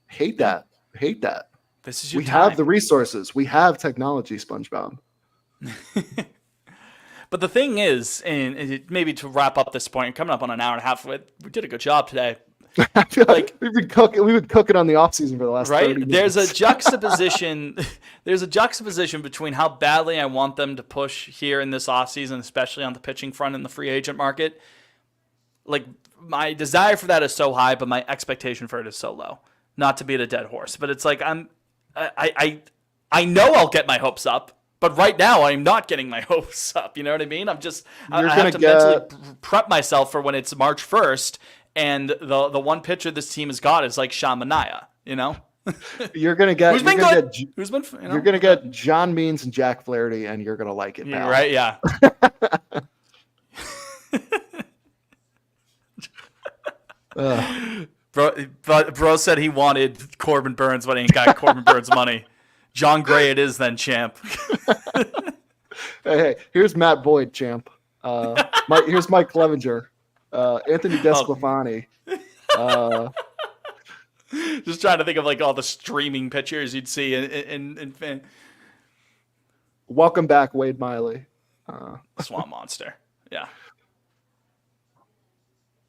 Hate that. Hate that. This is your We time. have the resources. We have technology, SpongeBob. But the thing is, and maybe to wrap up this point, coming up on an hour and a half, we did a good job today, I feel like we've been cooking on the off season for the last 30 right? minutes. There's a juxtaposition. There's a juxtaposition between how badly I want them to push here in this offseason, especially on the pitching front in the free agent market. Like, my desire for that is so high, but my expectation for it is so low. Not to beat a dead horse, but it's like I know I'll get my hopes up. But right now, I'm not getting my hopes up. You know what I mean? I have to mentally prep myself for when it's March 1st, and the one pitcher this team has got is like Sean Manaea. You're gonna get. Who's been you're gonna good? get Who's been? You're gonna get John Means and Jack Flaherty, and you're gonna like it, pal. right? Yeah. Bro said he wanted Corbin Burns, but ain't got Corbin Burns money. John Gray it is then, champ. Hey, here's Matt Boyd, champ. Here's Mike Clevenger, Anthony Desclafani. Just trying to think of like all the streaming pictures you'd see in Welcome back, Wade Miley. Swamp Monster. Yeah.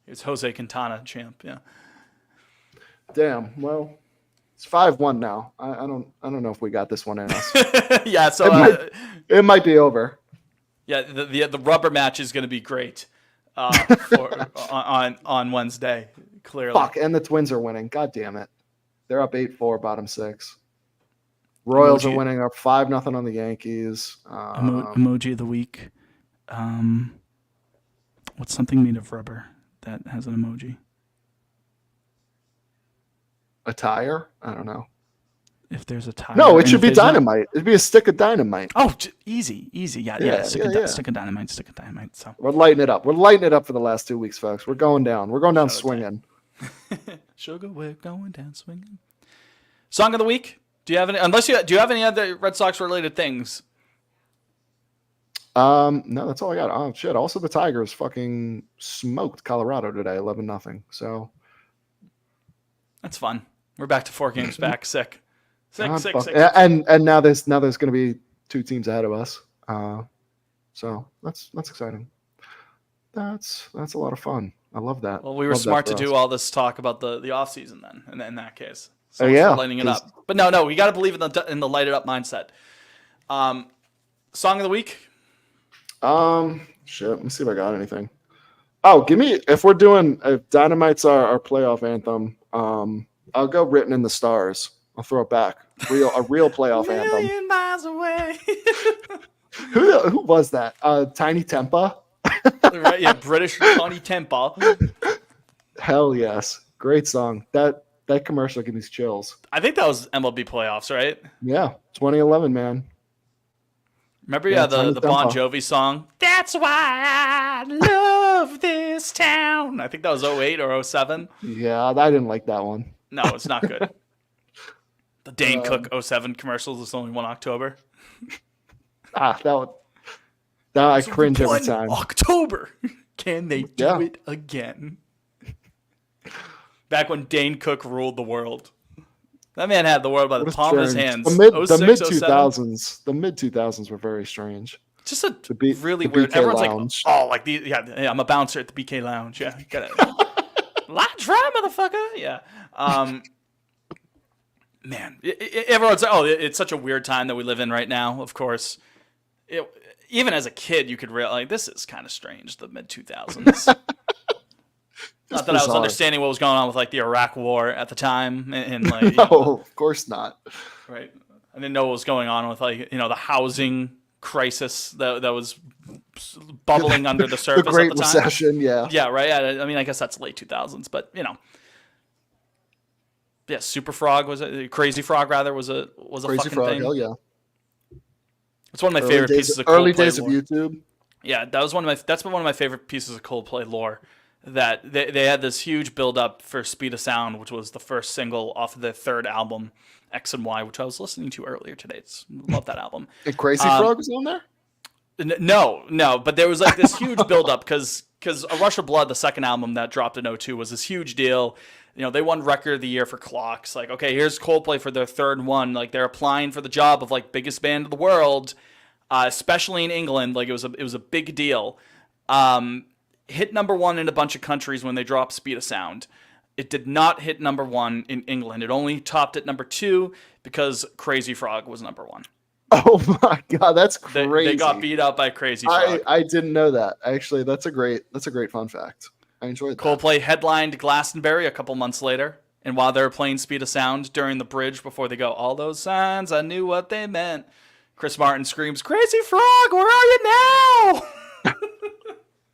It's Jose Quintana, champ. Yeah. Damn. Well, it's 5-1 now. I don't know if we got this one in us. Yeah. So it might be over. yeah, the rubber match is going to be great on Wednesday. Clearly. Fuck, and the Twins are winning. God damn it. They're up 8-4, bottom 6. Royals are winning up 5-0 on the Yankees. Emoji of the week. What's something made of rubber that has an emoji? A tire? I don't know. If there's a tire. No, it and should if be there's not- dynamite. It'd be a stick of dynamite. Oh, easy. Yeah. Stick of dynamite. So We're lighting it up. We're lighting it up for the last 2 weeks, folks. We're going down. We're going down swinging. Sugar, we're going down swinging. Song of the week? Do you have any? Do you have any other Red Sox related things? No, that's all I got. Oh shit! Also, the Tigers fucking smoked Colorado today, 11-0. So That's fun. We're back to 4 games back. Sick. Sick. And now there's going to be 2 teams ahead of us. So that's exciting. That's a lot of fun. I love that. Well, we were smart to do all this talk about the off season then, and in that case, so yeah, lighting it up. But no, we got to believe in the light it up mindset. Song of the week. Shit. Let me see if I got anything. Oh, if we're doing Dynamite's our playoff anthem. I'll go Written in the Stars. I'll throw it back. A real playoff anthem. Million miles away. Who was that? Tiny Tempa. Right, yeah, British Tony Temple. Hell yes, great song. That commercial gives me chills. I think that was MLB playoffs, right? Yeah, 2011, man. Remember, Yeah, the Tiny Bon Tempa. Jovi song? That's why I love this town. I think that was 08 or 07. Yeah, I didn't like that one. No, it's not good. The Dane Cook 07 commercials is only 1 October. That I cringe every time. October. Can they do Yeah. it again? Back when Dane Cook ruled the world. That man had the world by the What a palm of his strange- hands. The mid 06, 07. 2000s. The mid 2000s were very strange. Just a B- really the weird. BK Everyone's Lounge. like, oh, like I'm a bouncer at the BK Lounge. Yeah, got it. Lot dry, motherfucker. Yeah. Man, everyone's like, oh, it's such a weird time that we live in right now. Of course, even as a kid, you could realize like, this is kind of strange. The mid 2000s. Not that I was bizarre. understanding what was going on with like the Iraq War at the time, and like No, of course not. right. I didn't know what was going on with like the housing crisis that was bubbling under the surface The Great at the time. Recession, yeah. Yeah, right. I mean, I guess that's late 2000s, but yeah, Super Frog Crazy Frog rather was a Crazy fucking Frog, thing. hell yeah. It's one of my favorite pieces of Coldplay early days lore. of YouTube. Yeah, that's been one of my favorite pieces of Coldplay lore. That they had this huge build up for Speed of Sound, which was the first single off of their 3rd album, X and Y, which I was listening to earlier today. Love that album. And Crazy Frog was on there? No, but there was like this huge build up because A Rush of Blood, the second album that dropped in 2002, was this huge deal. They won Record of the Year for Clocks. Like, okay, here's Coldplay for their 3rd one. Like, they're applying for the job of like biggest band of the world, especially in England. Like, it was a big deal. Hit number 1 in a bunch of countries when they dropped Speed of Sound. It did not hit number 1 in England. It only topped at number 2 because Crazy Frog was number 1. Oh my god, that's They crazy. got beat out by Crazy Frog. I didn't know that. Actually, that's a great fun fact. I enjoyed that. Coldplay headlined Glastonbury a couple months later, and while they were playing Speed of Sound during the bridge before they go, all those signs, I knew what they meant. Chris Martin screams, Crazy Frog, where are you now?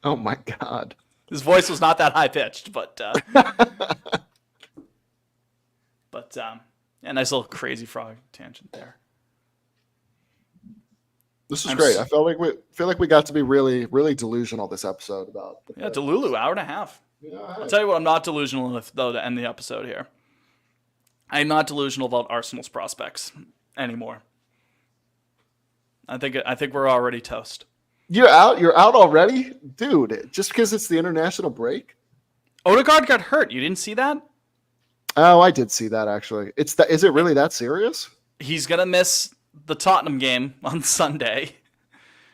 Oh my god. His voice was not that high pitched, but Yeah, nice little crazy frog tangent there. This is I'm great. s- I feel like we got to be really, really delusional this episode about the Yeah, Delulu, hour and a half. Yeah, I'll tell you what I'm not delusional with, though, to end the episode here. I'm not delusional about Arsenal's prospects anymore. I think we're already toast. You're out. You're out already, dude. Just because it's the international break. Odegaard got hurt. You didn't see that? Oh, I did see that actually. Is it really that serious? He's going to miss the Tottenham game on Sunday.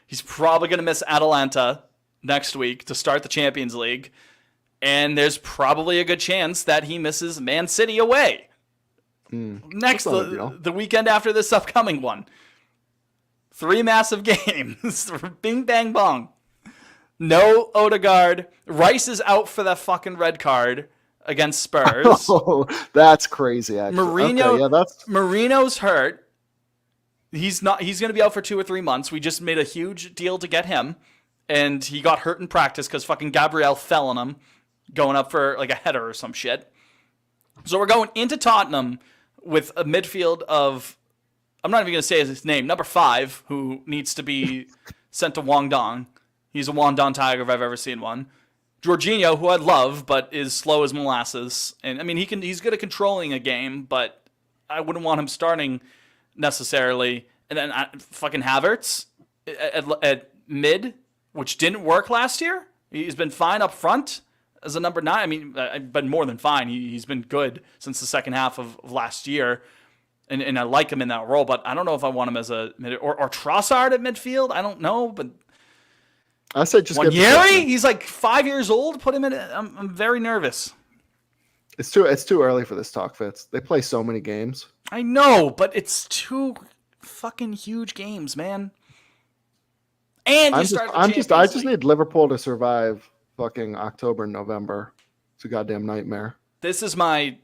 He's probably going to miss Atalanta next week to start the Champions League. And there's probably a good chance that he misses Man City away. Next, That's not a deal. the weekend after this upcoming one. 3 massive games. Bing, bang, bong. No Odegaard. Rice is out for that fucking red card against Spurs. Oh, that's crazy. Actually, Mourinho, Okay, yeah, that's Marino's hurt. He's not. He's going to be out for 2 or 3 months. We just made a huge deal to get him, and he got hurt in practice because fucking Gabriel fell on him, going up for like a header or some shit. So we're going into Tottenham with a midfield of, I'm not even going to say his name, number 5, who needs to be sent to Guangdong. He's a Guangdong Tiger if I've ever seen one. Jorginho, who I love, but is slow as molasses. And I mean, he's good at controlling a game, but I wouldn't want him starting necessarily. And then fucking Havertz at mid, which didn't work last year. He's been fine up front as a number 9. I mean, but more than fine. He's been good since the second half of last year. And I like him in that role, but I don't know if I want him as a mid or Trossard at midfield. I don't know, but I said just get the Wanyeri, freshmen. he's like 5 years old. Put him in. I'm very nervous. It's too early for this talk, Fitz. They play so many games. I know, but it's 2 fucking huge games, man. And you start the I Champions just League. need Liverpool to survive fucking October and November. It's a goddamn nightmare. This is my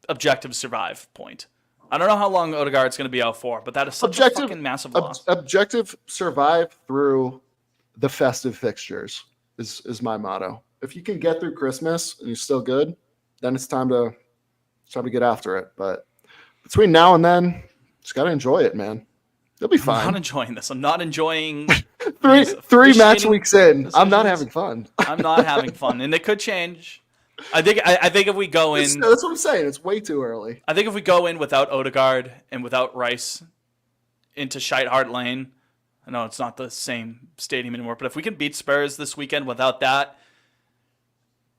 objective survive point. I don't know how long Odegaard's going to be out for, but that is such a fucking massive loss. Objective survive through the festive fixtures is my motto. If you can get through Christmas and you're still good, then it's time to get after it. But between now and then, just gotta enjoy it, man. You'll be I'm fine. not enjoying this. I'm not enjoying three these match officiating weeks in, I'm not decisions. having fun. I'm not having fun, and it could change. I think if we go in, That's what I'm saying. It's way too early. I think if we go in without Odegaard and without Rice into Shite Hart Lane, I know it's not the same stadium anymore, but if we can beat Spurs this weekend without that,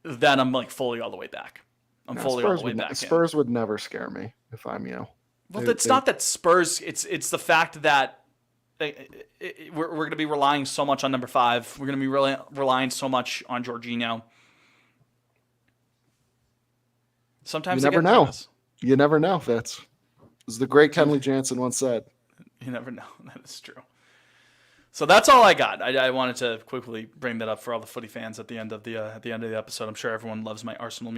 then I'm like fully all the way back. I'm fully all the way back. Spurs would never scare me if I'm you. Well, it's not that Spurs. It's the fact that we're going to be relying so much on number 5. We're going to be relying so much on Jorginho. Sometimes You I never get know. nervous. You never know, Fitz. As the great Kenley Jansen once said. You never know. That is true. So that's all I got. I wanted to quickly bring that up for all the footy fans at the end of the episode. I'm sure everyone loves my Arsenal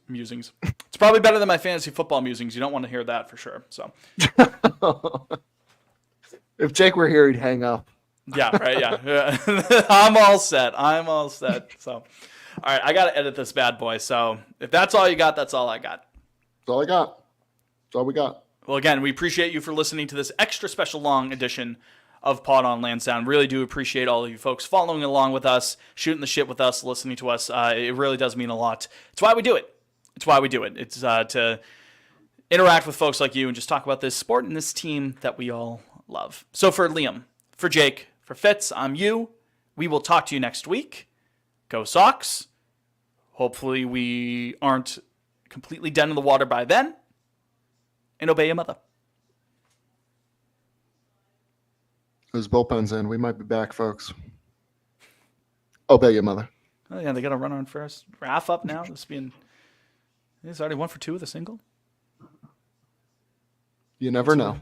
musings. It's probably better than my fantasy football musings. You don't want to hear that for sure. So If Jake were here, he'd hang up. yeah, right. Yeah. I'm all set. So all right, I got to edit this bad boy. So if that's all you got, that's all I got. That's all I got. That's all we got. Well, again, we appreciate you for listening to this extra special long edition of Pod on Lansdowne. Really do appreciate all of you folks following along with us, shooting the shit with us, listening to us. It really does mean a lot. It's why we do it. It's to interact with folks like you and just talk about this sport and this team that we all love. So for Liam, for Jake, for Fitz, I'm you. We will talk to you next week. Go Sox. Hopefully we aren't completely dead in the water by then. And obey your mother. Those bullpens in. We might be back, folks. Obey your mother. Oh yeah, they got to run on first. Raph up now. He's already 1 for 2 with a single. You never know.